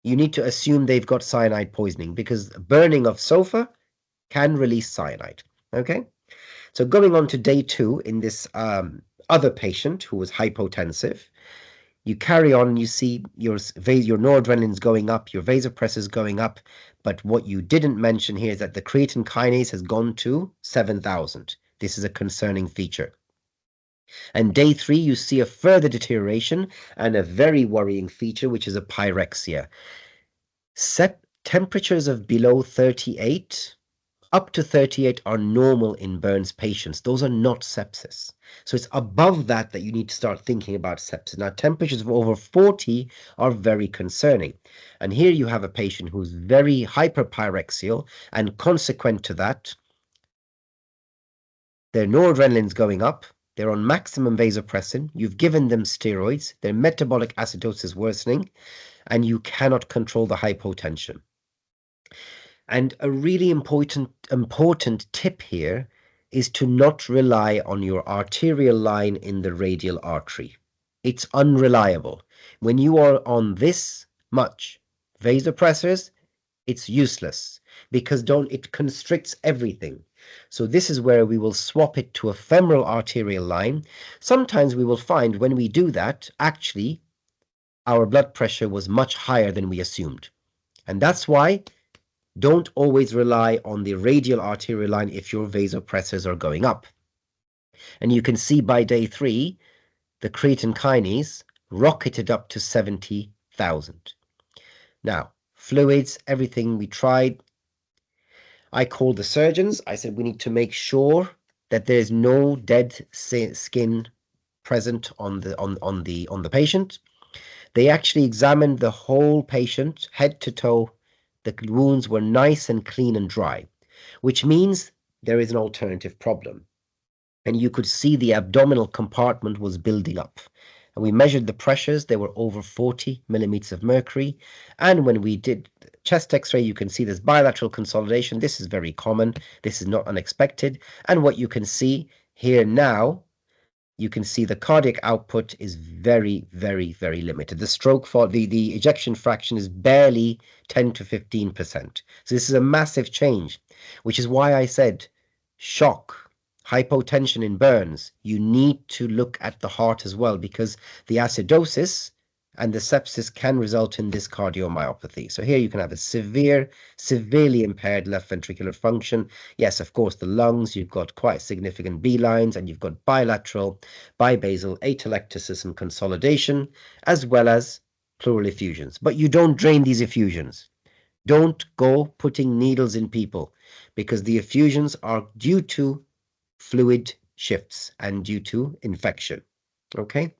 you need to assume they've got cyanide poisoning, because burning of sofa can release cyanide. Okay, so going on to day 2 in this other patient who was hypotensive, you carry on, you see your noradrenaline's going up, your vasopressor's going up, but what you didn't mention here is that the creatine kinase has gone to 7,000. This is a concerning feature. And day 3, you see a further deterioration and a very worrying feature, which is a pyrexia. Temperatures of below 38 up to 38 are normal in burns patients. Those are not sepsis. So it's above that you need to start thinking about sepsis. Now, temperatures of over 40 are very concerning. And here you have a patient who's very hyperpyrexial, and consequent to that, their noradrenaline's going up, they're on maximum vasopressin, you've given them steroids, their metabolic acidosis worsening, and you cannot control the hypotension. And a really important tip here is to not rely on your arterial line in the radial artery. It's unreliable. When you are on this much vasopressors, it's useless because it constricts everything. So this is where we will swap it to a femoral arterial line. Sometimes we will find when we do that, actually, our blood pressure was much higher than we assumed. And that's why don't always rely on the radial arterial line if your vasopressors are going up. And you can see by day 3, the creatine kinase rocketed up to 70,000. Now, fluids, everything we tried. I called the surgeons. I said, we need to make sure that there's no dead skin present on the patient. They actually examined the whole patient, head to toe. The wounds were nice and clean and dry, which means there is an alternative problem. And you could see the abdominal compartment was building up. And we measured the pressures. They were over 40 millimeters of mercury. And when we did chest x-ray, you can see there's bilateral consolidation. This is very common. This is not unexpected. And what you can see here now, you can see the cardiac output is very, very, very limited. The stroke fall, the ejection fraction is barely 10 to 15%. So this is a massive change, which is why I said shock, hypotension in burns, you need to look at the heart as well, because the acidosis and the sepsis can result in this cardiomyopathy. So here you can have a severely impaired left ventricular function. Yes, of course, the lungs, you've got quite significant B lines, and you've got bilateral, bibasal atelectasis and consolidation, as well as pleural effusions. But you don't drain these effusions. Don't go putting needles in people, because the effusions are due to fluid shifts and due to infection. Okay?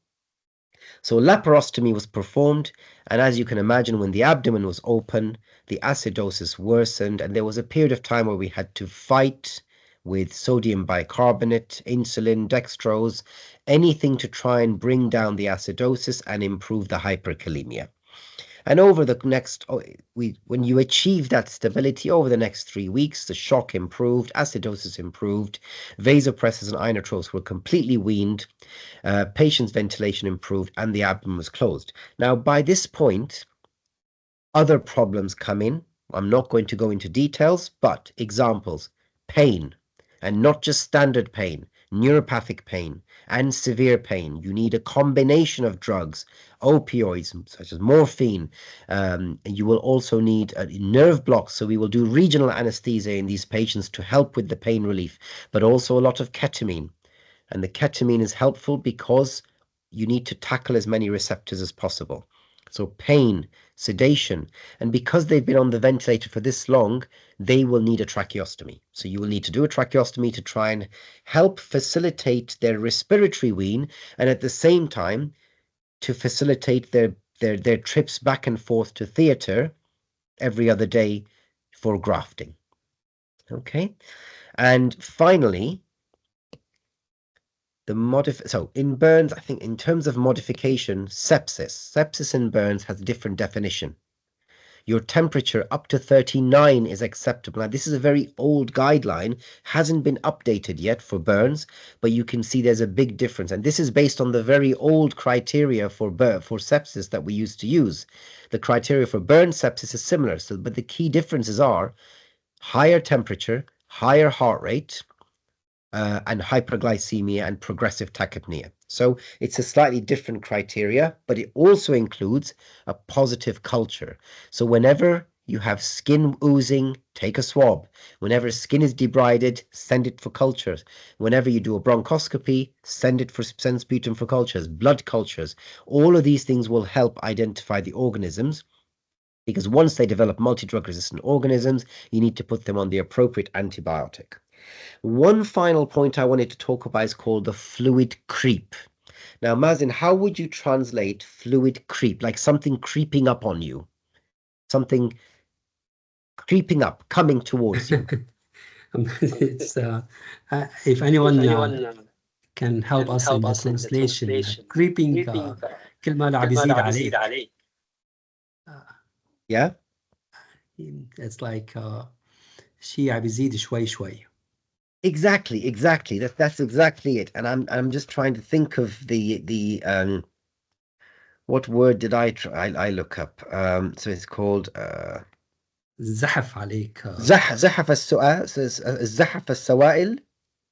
So laparostomy was performed, and as you can imagine, when the abdomen was open, the acidosis worsened, and there was a period of time where we had to fight with sodium bicarbonate, insulin, dextrose, anything to try and bring down the acidosis and improve the hyperkalemia. And over the next, when you achieve that stability over the next 3 weeks, the shock improved, acidosis improved, vasopressors and inotropes were completely weaned, patient's ventilation improved, and the abdomen was closed. Now, by this point, other problems come in. I'm not going to go into details, but examples: pain, and not just standard pain, neuropathic pain, and severe pain. You need a combination of drugs, opioids such as morphine. You will also need nerve blocks, so we will do regional anesthesia in these patients to help with the pain relief, but also a lot of ketamine. And the ketamine is helpful because you need to tackle as many receptors as possible. So pain, sedation, and because they've been on the ventilator for this long, they will need a tracheostomy. So you will need to do a tracheostomy to try and help facilitate their respiratory wean, and at the same time to facilitate their trips back and forth to theater every other day for grafting. Okay, and finally, so in burns, I think in terms of modification, sepsis in burns has a different definition. Your temperature up to 39 is acceptable. Now, this is a very old guideline, hasn't been updated yet for burns, but you can see there's a big difference. And this is based on the very old criteria for sepsis that we used to use. The criteria for burn sepsis is similar, but the key differences are higher temperature, higher heart rate, and hyperglycemia and progressive tachypnea. So it's a slightly different criteria, but it also includes a positive culture. So whenever you have skin oozing, take a swab. Whenever skin is debrided, send it for cultures. Whenever you do a bronchoscopy, send sputum for cultures, blood cultures. All of these things will help identify the organisms, because once they develop multi-drug resistant organisms, you need to put them on the appropriate antibiotic. One final point I wanted to talk about is called the fluid creep. Now, Mazin, how would you translate fluid creep? Like something creeping up on you, something creeping up, coming towards you. It's if anyone can help us in the translation. Creeping كلمة لا عم يزيد عليك. Yeah, It's like شيء عم يزيد شوي شوي. exactly. That's exactly it. And I'm just trying to think of the what word did I try? I look up. So it's called زحف عليك. زحف السؤال. So زحف السوائل.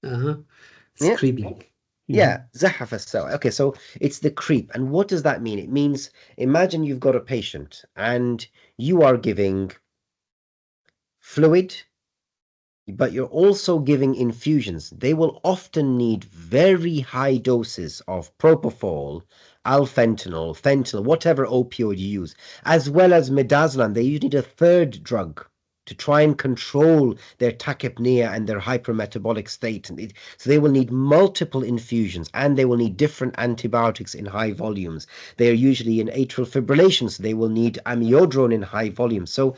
It's Yeah. creeping. Yeah, زحف السوائل. Okay, so it's the creep. And what does that mean? It means, imagine you've got a patient and you are giving fluid, but you're also giving infusions. They will often need very high doses of propofol, alfentanil, fentanyl, whatever opioid you use, as well as midazolam. They usually need a third drug to try and control their tachypnea and their hypermetabolic state. So they will need multiple infusions, and they will need different antibiotics in high volumes. They are usually in atrial fibrillation, so they will need amiodarone in high volumes. So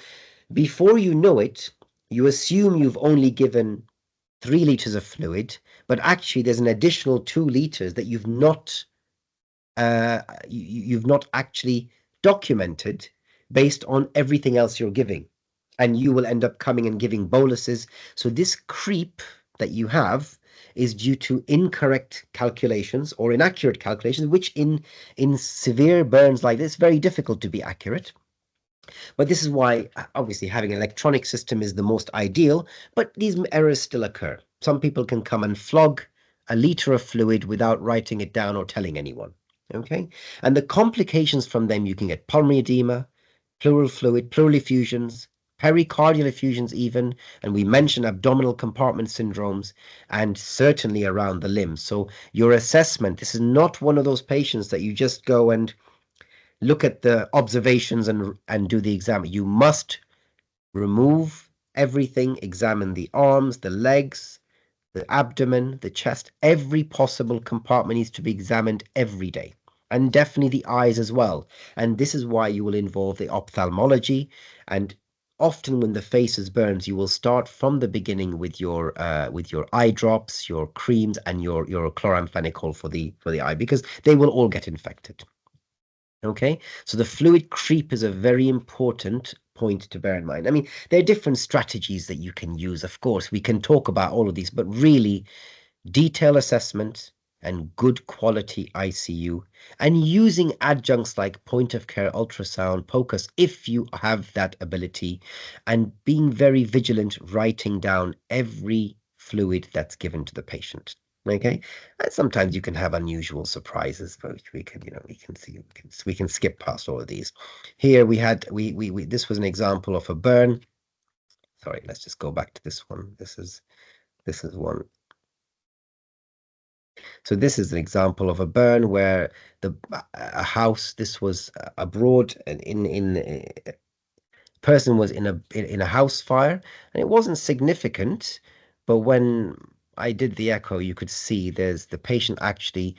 before you know it, you assume you've only given 3 liters of fluid, but actually there's an additional 2 liters that you've not actually documented based on everything else you're giving, and you will end up coming and giving boluses. So this creep that you have is due to incorrect calculations or inaccurate calculations, which in severe burns like this, very difficult to be accurate. But this is why, obviously, having an electronic system is the most ideal, but these errors still occur. Some people can come and flog a liter of fluid without writing it down or telling anyone. Okay, and the complications from them, you can get pulmonary edema, pleural fluid, pleural effusions, pericardial effusions even, and we mentioned abdominal compartment syndromes, and certainly around the limbs. So your assessment, this is not one of those patients that you just go and look at the observations and do the exam. You must remove everything, examine the arms, the legs, the abdomen, the chest. Every possible compartment needs to be examined every day, and definitely the eyes as well. And this is why you will involve the ophthalmology. And often when the face is burns, you will start from the beginning with your eye drops, your creams, and your chloramphenicol for the eye, because they will all get infected. Okay, so the fluid creep is a very important point to bear in mind. I mean, there are different strategies that you can use. Of course, we can talk about all of these, but really, detailed assessment and good quality ICU, and using adjuncts like point of care ultrasound, POCUS, if you have that ability, and being very vigilant, writing down every fluid that's given to the patient. Okay, and sometimes you can have unusual surprises, but we can, we can skip past all of these. Here we had this was an example of a burn. Sorry, let's just go back to this one. This is one. So this is an example of a burn where a house. This was abroad, and in person was in a house fire, and it wasn't significant, but when I did the echo, you could see the patient actually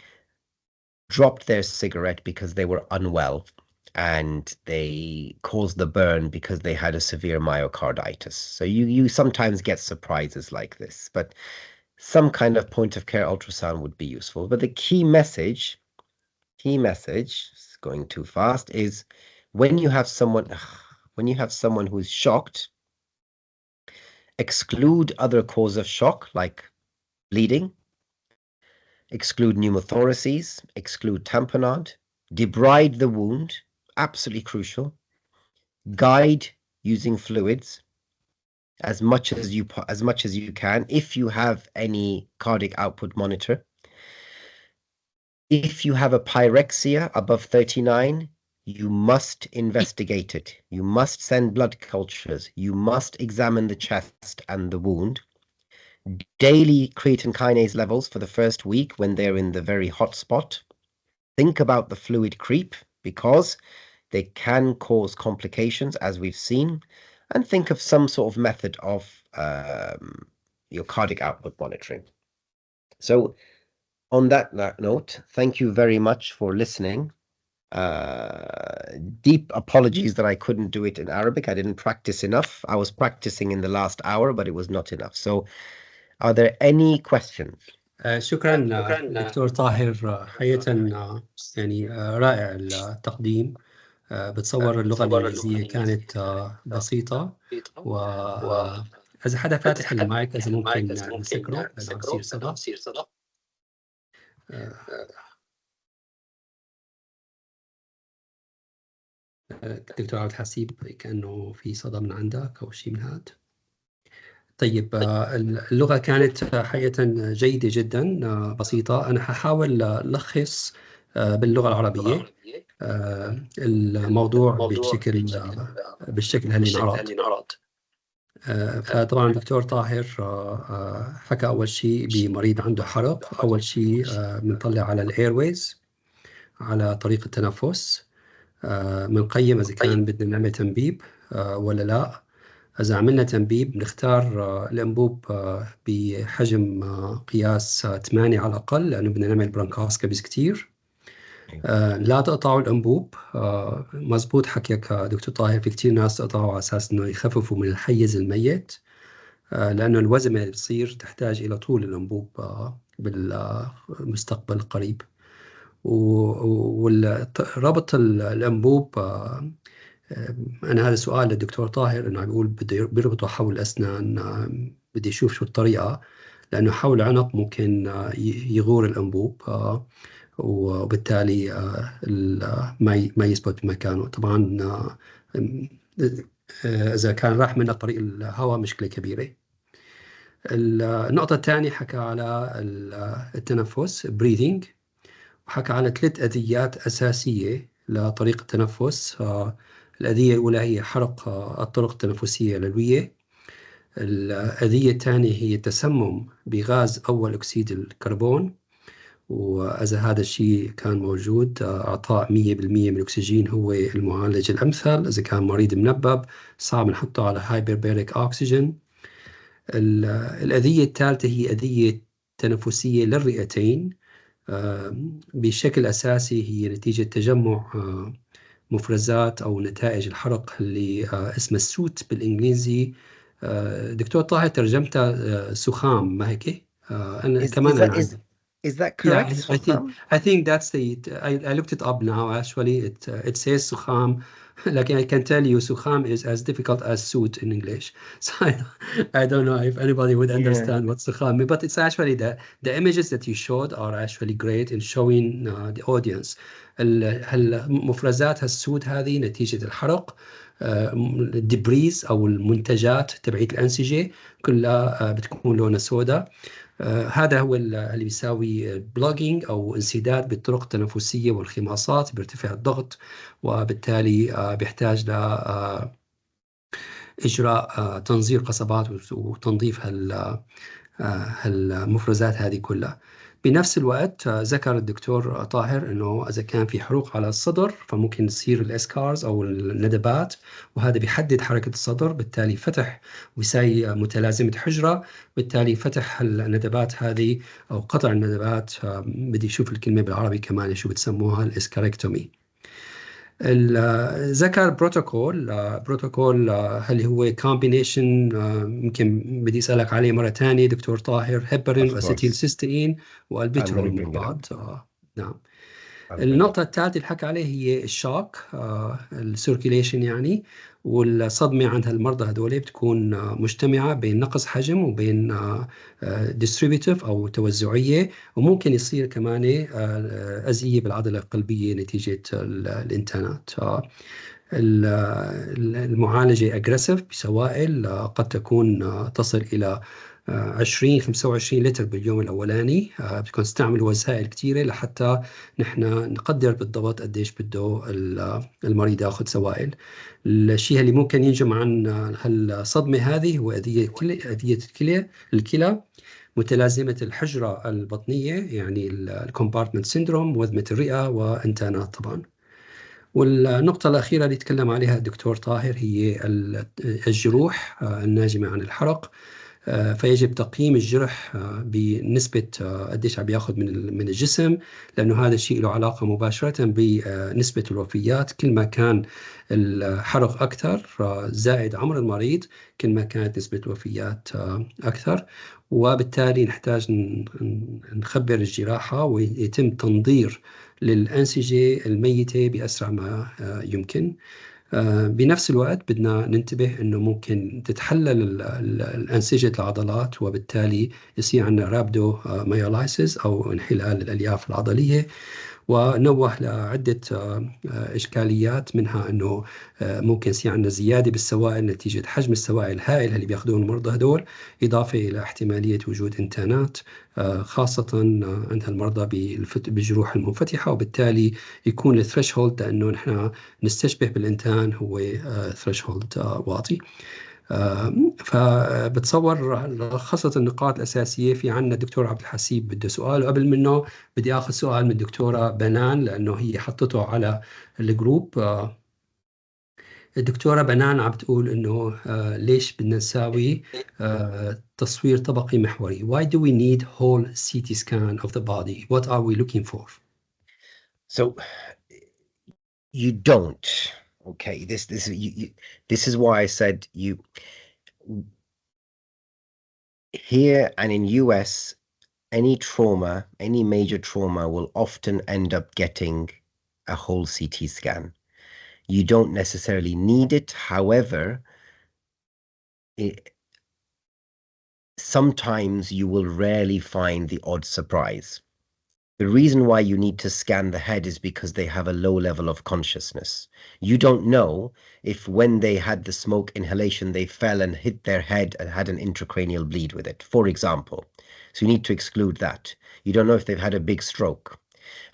dropped their cigarette because they were unwell, and they caused the burn because they had a severe myocarditis. So you sometimes get surprises like this, but some kind of point of care ultrasound would be useful. But the key message, going too fast, is when you have someone who's shocked, exclude other cause of shock like bleeding, exclude pneumothoraces, exclude tamponade, debride the wound, absolutely crucial, guide using fluids as much as you can if you have any cardiac output monitor. If you have a pyrexia above 39, you must investigate it. You must send blood cultures. You must examine the chest and the wound. Daily creatine kinase levels for the first week when they're in the very hot spot. Think about the fluid creep because they can cause complications, as we've seen, and think of some sort of method of your cardiac output monitoring. So on that note, thank you very much for listening. Deep apologies that I couldn't do it in Arabic. I didn't practice enough. I was practicing in the last hour, but it was not enough. So are there any questions? شكرا دكتور طاهر، حقيقة يعني رائع التقديم. بتصور اللغة الإنجليزية كانت بسيطة، وإذا حدا فاتح المايك إذا ممكن نسكره لأنه يصير صدى. دكتور عبد الحسيب كأنه في صدى من عندك أو شيء من هذا. طيب اللغة كانت حقيقة جيدة جدا، بسيطة. أنا ححاول ألخص باللغة العربية الموضوع بالشكل اللي انعرض. فطبعا دكتور طاهر حكى أول شيء بمريض عنده حرق. أول شيء بنطلع على الإيرويز، على طريقة التنفس، بنقيم إذا كان بدنا نعمل تنبيب ولا لا. إذا عملنا تنبيب نختار الأنبوب بحجم قياس 8 على الأقل، لأنه بدنا نعمل برونكوسكوبيز كتير. لا تقطعوا الأنبوب. مزبوط حكيك دكتور طاهر، في كتير ناس تقطعوا على أساس إنه يخففوا من الحيز الميت، لأنه الوزمة اللي بتصير تحتاج إلى طول الأنبوب بالمستقبل القريب. وربط الأنبوب، أنا هذا سؤال للدكتور طاهر، إنه عم بيقول بده بيربطه حول الأسنان. بدي أشوف شو الطريقة، لأنه حول العنق ممكن يغور الأنبوب، وبالتالي ما يثبت بمكانه. طبعا إذا كان راح من طريق الهواء مشكلة كبيرة. النقطة الثانية حكى على التنفس breathing، وحكى على 3 أذيات أساسية لطريقة التنفس. الأذية الأولى هي حرق الطرق التنفسية العلوية. الأذية الثانية هي تسمم بغاز أول أكسيد الكربون، وإذا هذا الشيء كان موجود إعطاء 100% من الأكسجين هو المعالج الأمثل. إذا كان مريض منبب صعب نحطه على هايبرباريك أكسجين. الأذية الثالثة هي أذية تنفسية للرئتين، بشكل أساسي هي نتيجة تجمع مفرزات أو نتائج الحرق اللي اسمها السوت بالإنجليزي. دكتور طاهر ترجمتها سخام، ما هيك؟ أنا كمان أنا عندي. Is that Yeah, correct? I think that's I looked it up now. Actually, it says Sukham. Like I can tell you, Sukham is as difficult as suit in English. So I don't know if anybody would understand what Sukham means, but it's actually the images that you showed are actually great in showing the audience. المفرزات السود هذه نتيجة الحرق، الدبريز أو المنتجات تبعية الأنسجة كلها بتكون لونها سوداء. هذا هو اللي بيساوي بلوجينج أو انسداد بالطرق التنفسية والخماصات، بيرتفع الضغط، وبالتالي بيحتاج لإجراء تنظير قصبات وتنظيف المفرزات هذه كلها. بنفس الوقت ذكر الدكتور طاهر أنه إذا كان في حروق على الصدر فممكن تصير الإسكارز أو الندبات، وهذا بيحدد حركة الصدر، بالتالي فتح ويساوي متلازمة حجرة، بالتالي فتح الندبات هذه أو قطع الندبات. بدي أشوف الكلمة بالعربي كمان شو بتسموها، الإسكاركتومي. ذكر بروتوكول هل هو كومبينيشن، يمكن بدي اسالك عليه مره ثانيه دكتور طاهر، هيبرين واسيتيل سيستين والبيترول مع بعض. نعم. النقطة الثالثة اللي حكى عليه هي الشوك، السيركيليشن يعني، والصدمة عند هالمرضى هذول بتكون مجتمعة بين نقص حجم وبين ديستريبيوتيف أو توزعية، وممكن يصير كمان أذية بالعضلة القلبية نتيجة الإنتانات. المعالجة أجريسيف بسوائل قد تكون تصل إلى 20-25 لتر باليوم الأولاني. بتكون نستعمل وسائل كثيرة لحتى نحن نقدر بالضبط قديش بده المريض ياخذ سوائل. الشيء اللي ممكن ينجم عن هالصدمة هذه هو أذية الكلى، متلازمة الحجرة البطنية يعني الكومبارتمنت سيندروم، وذمة الرئة، وانتانات طبعا. والنقطة الأخيرة اللي تكلم عليها الدكتور طاهر هي الجروح الناجمة عن الحرق. فيجب تقييم الجرح بنسبة قديش عم ياخذ من الجسم، لأنه هذا الشيء له علاقة مباشرة بنسبة الوفيات. كل ما كان الحرق أكثر زائد عمر المريض، كل ما كانت نسبة الوفيات أكثر، وبالتالي نحتاج نخبر الجراحة ويتم تنظير للأنسجة الميتة بأسرع ما يمكن. بنفس الوقت بدنا ننتبه انه ممكن تتحلل الانسجه العضلات، وبالتالي يصير عندنا رابدو مايولايسيس او انحلال الالياف العضليه. ونوه لعدة إشكاليات، منها أنه ممكن يصير عندنا زيادة بالسوائل نتيجة حجم السوائل الهائل اللي بياخذون المرضى هدول، إضافة إلى احتمالية وجود إنتانات خاصة عند المرضى بالجروح المنفتحة، وبالتالي يكون الثريشولد لأنه نحن نستشبه بالإنتان هو ثريشولد واطي. فبتصور لخصت النقاط الأساسية. في عنا الدكتور عبد الحسيب بده سؤال، وقبل منه بدي أخذ سؤال من الدكتورة بنان لأنه هي حطته على الجروب. الدكتورة بنان عم بتقول إنه ليش بدنا نساوي تصوير طبقي محوري. Why do we need whole CT scan of the body? What are we looking for? So you don't. Okay, this is why I said you here and in US, any trauma, any major trauma will often end up getting a whole CT scan. You don't necessarily need it. However, sometimes you will rarely find the odd surprise. The reason why you need to scan the head is because they have a low level of consciousness. You don't know if when they had the smoke inhalation, they fell and hit their head and had an intracranial bleed with it, for example. So you need to exclude that. You don't know if they've had a big stroke.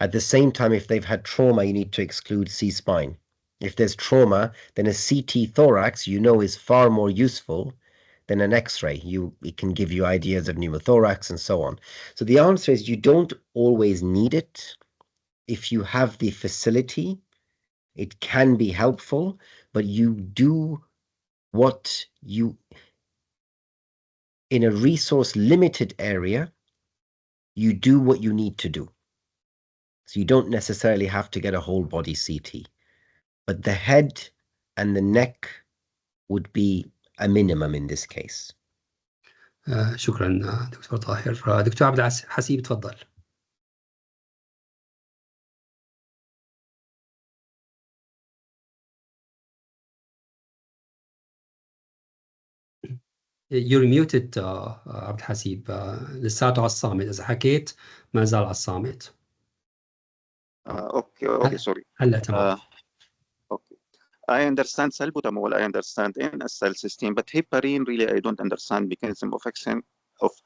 At the same time, if they've had trauma, you need to exclude C-spine. If there's trauma, then a CT thorax, you know, is far more useful than an X-ray. It can give you ideas of pneumothorax and so on. So the answer is you don't always need it. If you have the facility, it can be helpful, but you do what you, in a resource limited area, you do what you need to do. So you don't necessarily have to get a whole body CT, but the head and the neck would be a minimum in this case. شكرا دكتور طاهر. دكتور عبد الحسيب تفضل. You're muted عبد الحسيب. لساته على الصامت، إذا حكيت ما زال على الصامت. Okay, sorry. هلا تمام. Okay. I understand salbutamol, I understand N-acetylcysteine, but heparin really I don't understand mechanism of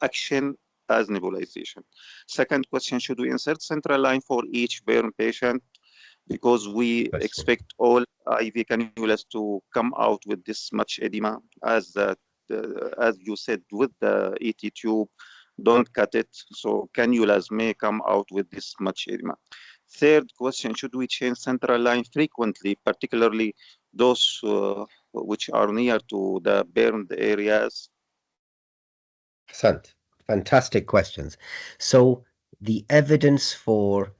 action as nebulization. Second question, should we insert central line for each burn patient? Because we expect all IV cannulas to come out with this much edema, as you said, with the ET tube, don't cut it. So cannulas may come out with this much edema. Third question, should we change central line frequently, particularly those which are near to the burned areas? Fantastic questions. So the evidence for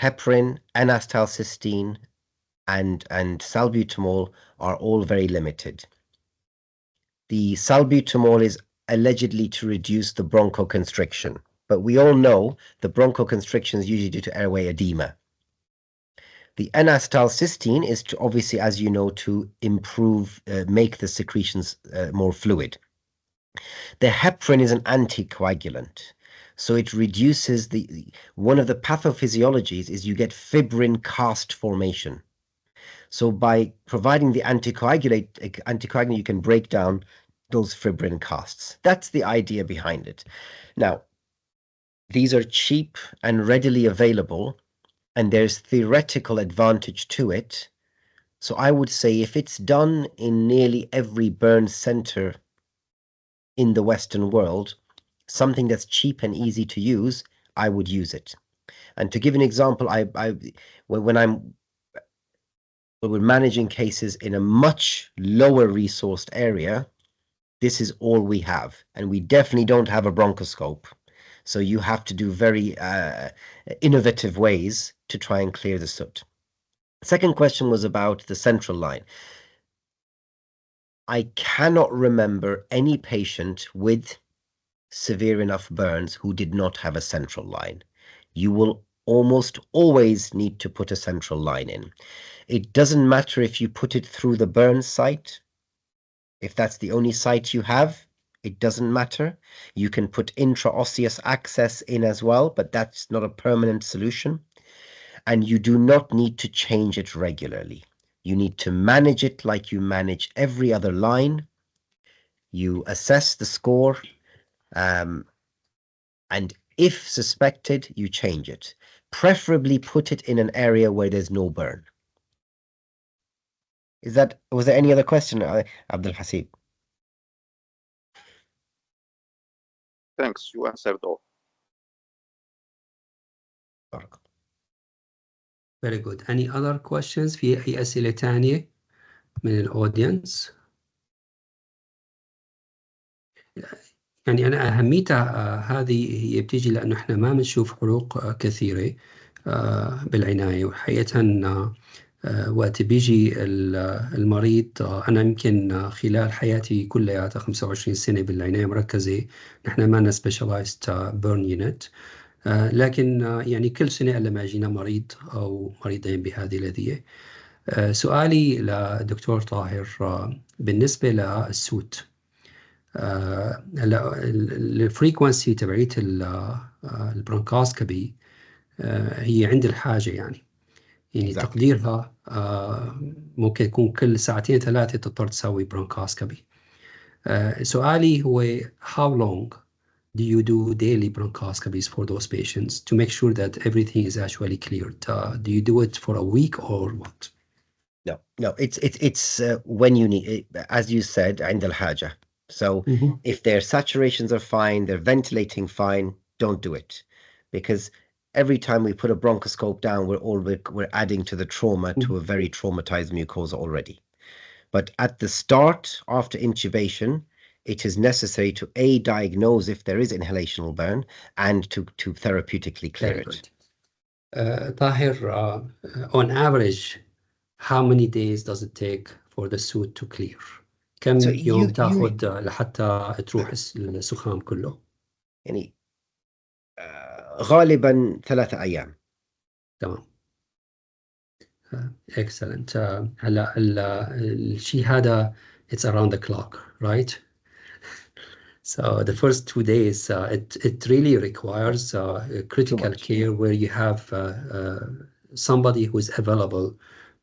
heparin, N-acetylcysteine, and salbutamol are all very limited. The salbutamol is allegedly to reduce the bronchoconstriction, but we all know the bronchoconstriction is usually due to airway edema. The N-acetylcysteine is to, obviously, as you know, to improve, make the secretions more fluid. The heparin is an anticoagulant, so it reduces one of the pathophysiologies is you get fibrin cast formation. So by providing the anticoagulant, you can break down those fibrin casts. That's the idea behind it. Now, these are cheap and readily available, and there's theoretical advantage to it. So I would say if it's done in nearly every burn center in the Western world, something that's cheap and easy to use, I would use it. And to give an example, when we're managing cases in a much lower resourced area, This is all we have, and we definitely don't have a bronchoscope. So you have to do very innovative ways to try and clear the soot. Second question was about the central line. I cannot remember any patient with severe enough burns who did not have a central line. You will almost always need to put a central line in. It doesn't matter if you put it through the burn site. If that's the only site you have, it doesn't matter. You can put intraosseous access in as well, but that's not a permanent solution. And you do not need to change it regularly. You need to manage it like you manage every other line. You assess the score, and if suspected, you change it. Preferably put it in an area where there's no burn. Was there any other question, Abdul Hasib? Thanks, you answered all. Very good. Any other questions؟ في أي أسئلة تانية من الأودينس؟ يعني أنا أهميتها هذه هي بتيجي لأنه إحنا ما بنشوف حروق كثيرة بالعناية، وحقيقة وقت بيجي المريض، أنا يمكن خلال حياتي كلها 25 سنة بالعناية مركزة، نحن ما لنا specialized burn unit، لكن يعني كل سنة لما يجينا مريض أو مريضين بهذه الأذية. سؤالي لدكتور طاهر بالنسبة للسوت، هلا الفريكونسي تبعيت البرونكوسكوبي هي عند الحاجة، يعني Exactly. تقديرها ممكن يكون كل ساعتين ثلاثة تضطر تسوي برونكوسكوبي. سؤالي هو how long do you do daily bronchoscopies for those patients to make sure that everything is actually cleared? Do you do it for a week or what? No, it's when you need it, as you said, عند الحاجة. So if their saturations are fine, they're ventilating fine, don't do it. Because every time we put a bronchoscope down, we're adding to the trauma to a very traumatized mucosa already. But at the start, after intubation, it is necessary to diagnose if there is inhalational burn and to therapeutically clear Very it. good. Tahir, on average, how many days does it take for the suit to clear? كم So يوم تاخذ لحتى تروح السخام كله؟ يعني غالبا 3 أيام. تمام. Excellent. هلا الشيء هذا it's around the clock, right? So the first 2 days, it really requires critical care where you have somebody who is available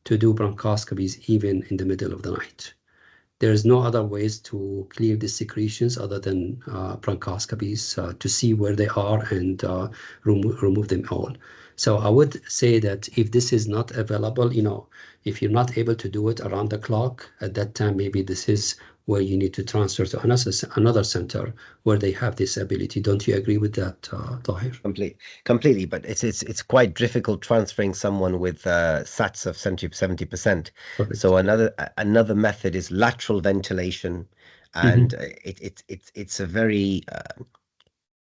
to do bronchoscopies even in the middle of the night. There is no other ways to clear the secretions other than bronchoscopies to see where they are and remove them all. So I would say that if this is not available, if you're not able to do it around the clock, at that time, maybe this is where you need to transfer to another center where they have this ability. Don't you agree with that, Tahir? Completely, but it's quite difficult transferring someone with SATs of 70%. Perfect. So another method is lateral ventilation, and it's a very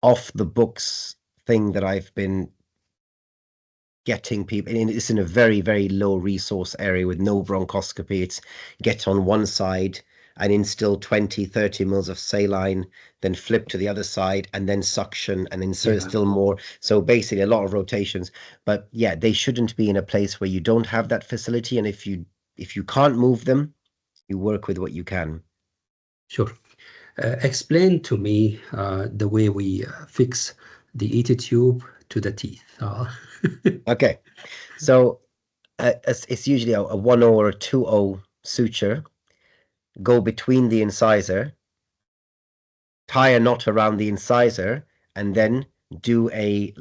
off the books thing that I've been getting people, and it's in a very, very low resource area with no bronchoscopy. It's get on one side and instill 20-30 mils of saline, then flip to the other side and then suction and insert still more. So basically a lot of rotations. But yeah, they shouldn't be in a place where you don't have that facility. And if you can't move them, you work with what you can. Sure. Explain to me the way we fix the ET tube to the teeth. Okay. So it's usually a 1-0 or a 2-0 suture. Go between the incisor, tie a knot around the incisor, and then do a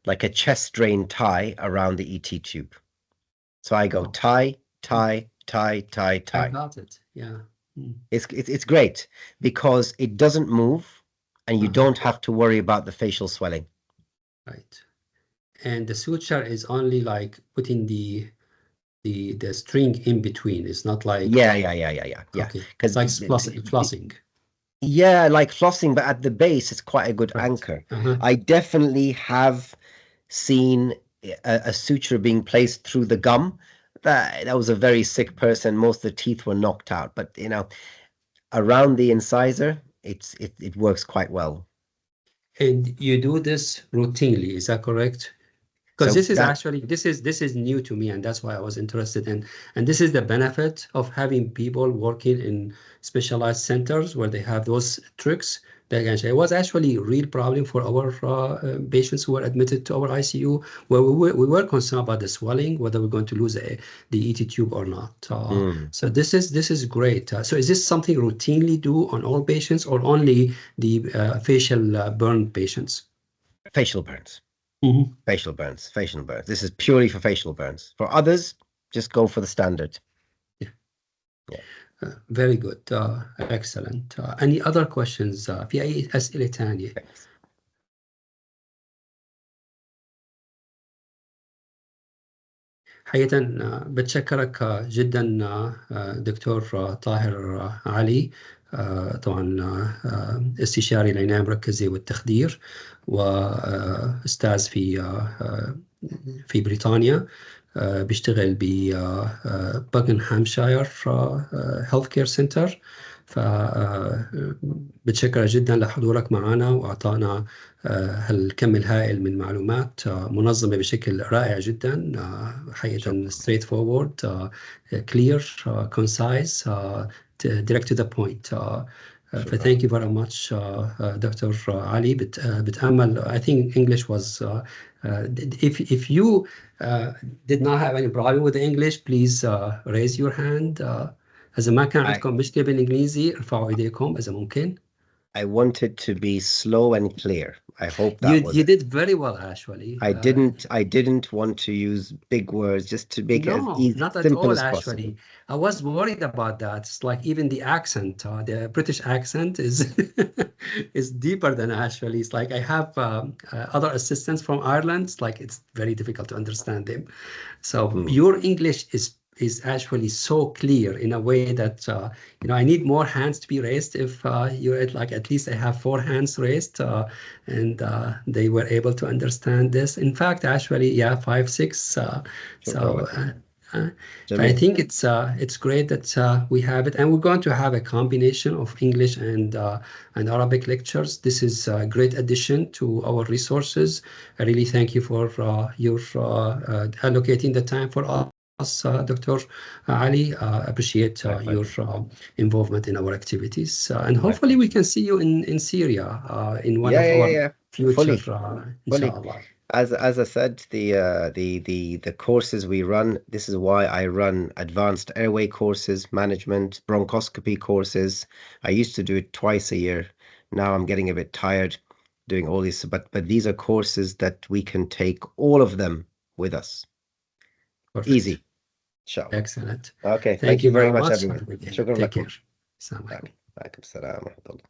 like a chest drain tie around the ET tube. So I go tie. I got it. Yeah. It's great because it doesn't move and you don't have to worry about the facial swelling. Right. And the suture is only like putting the the string in between. It's not like Yeah. okay, Because it's like flossing. yeah, like flossing, but at the base, it's quite a good Right. anchor. Uh-huh. I definitely have seen a suture being placed through the gum. That was a very sick person. Most of the teeth were knocked out, but you know, around the incisor, it works quite well. And you do this routinely, is that correct? Because So this is that actually this is new to me, and that's why I was interested in. And this is the benefit of having people working in specialized centers where they have those tricks. That can say it was actually a real problem for our patients who were admitted to our ICU, where we were concerned about the swelling, whether we're going to lose the ET tube or not. So this is great. So is this something routinely do on all patients, or only the facial burn patients? facial burns. Mhm. Facial burns. Facial burns. This is purely for facial burns. For others, just go for the standard. Very good. Excellent. Any other questions؟ في أي أسئلة تانية؟ Thanks. حقيقة بتشكرك جدا دكتور طاهر علي، طبعا استشاري العناية المركزة والتخدير، وأستاذ في بريطانيا، بيشتغل بباكنهامشاير هيلث كير سنتر. فبتشكر جدا لحضورك معنا وأعطانا هالكم الهائل من معلومات منظمة بشكل رائع جدا، حقيقة straight forward, clear, concise, direct to the point. Thank you very much, Dr. Ali. بتأمل, I think English was, if you did not have any problem with the English, please raise your hand. إذا ما كان عندكم مشكلة بالإنجليزي ارفعوا إيديكم إذا ممكن. I wanted to be slow and clear. I hope that you did very well, actually. I didn't want to use big words, just to make it as easy, not at simple all, as possible. actually. I was worried about that. It's like even the accent, the British accent is is deeper than actually. It's like I have other assistants from Ireland. It's like it's very difficult to understand them. So your English is actually so clear in a way that I need more hands to be raised. If you're at least I have 4 hands raised, and they were able to understand this. In fact, actually, yeah, 5, 6. So I think it's great that we have it, and we're going to have a combination of English and Arabic lectures. This is a great addition to our resources. I really thank you for your allocating the time for us. Dr. Ali, appreciate your involvement in our activities, and hopefully we can see you in Syria in one of our future, inshallah. As I said, the courses we run, this is why I run advanced airway courses, management, bronchoscopy courses. I used to do it twice a year. Now I'm getting a bit tired doing all these, but these are courses that we can take all of them with us. Perfect. Easy. Sure. Excellent. Okay. Thank you very much, everyone. Take care. Assalamu alaikum. Alaikum salam wa rahmatullah.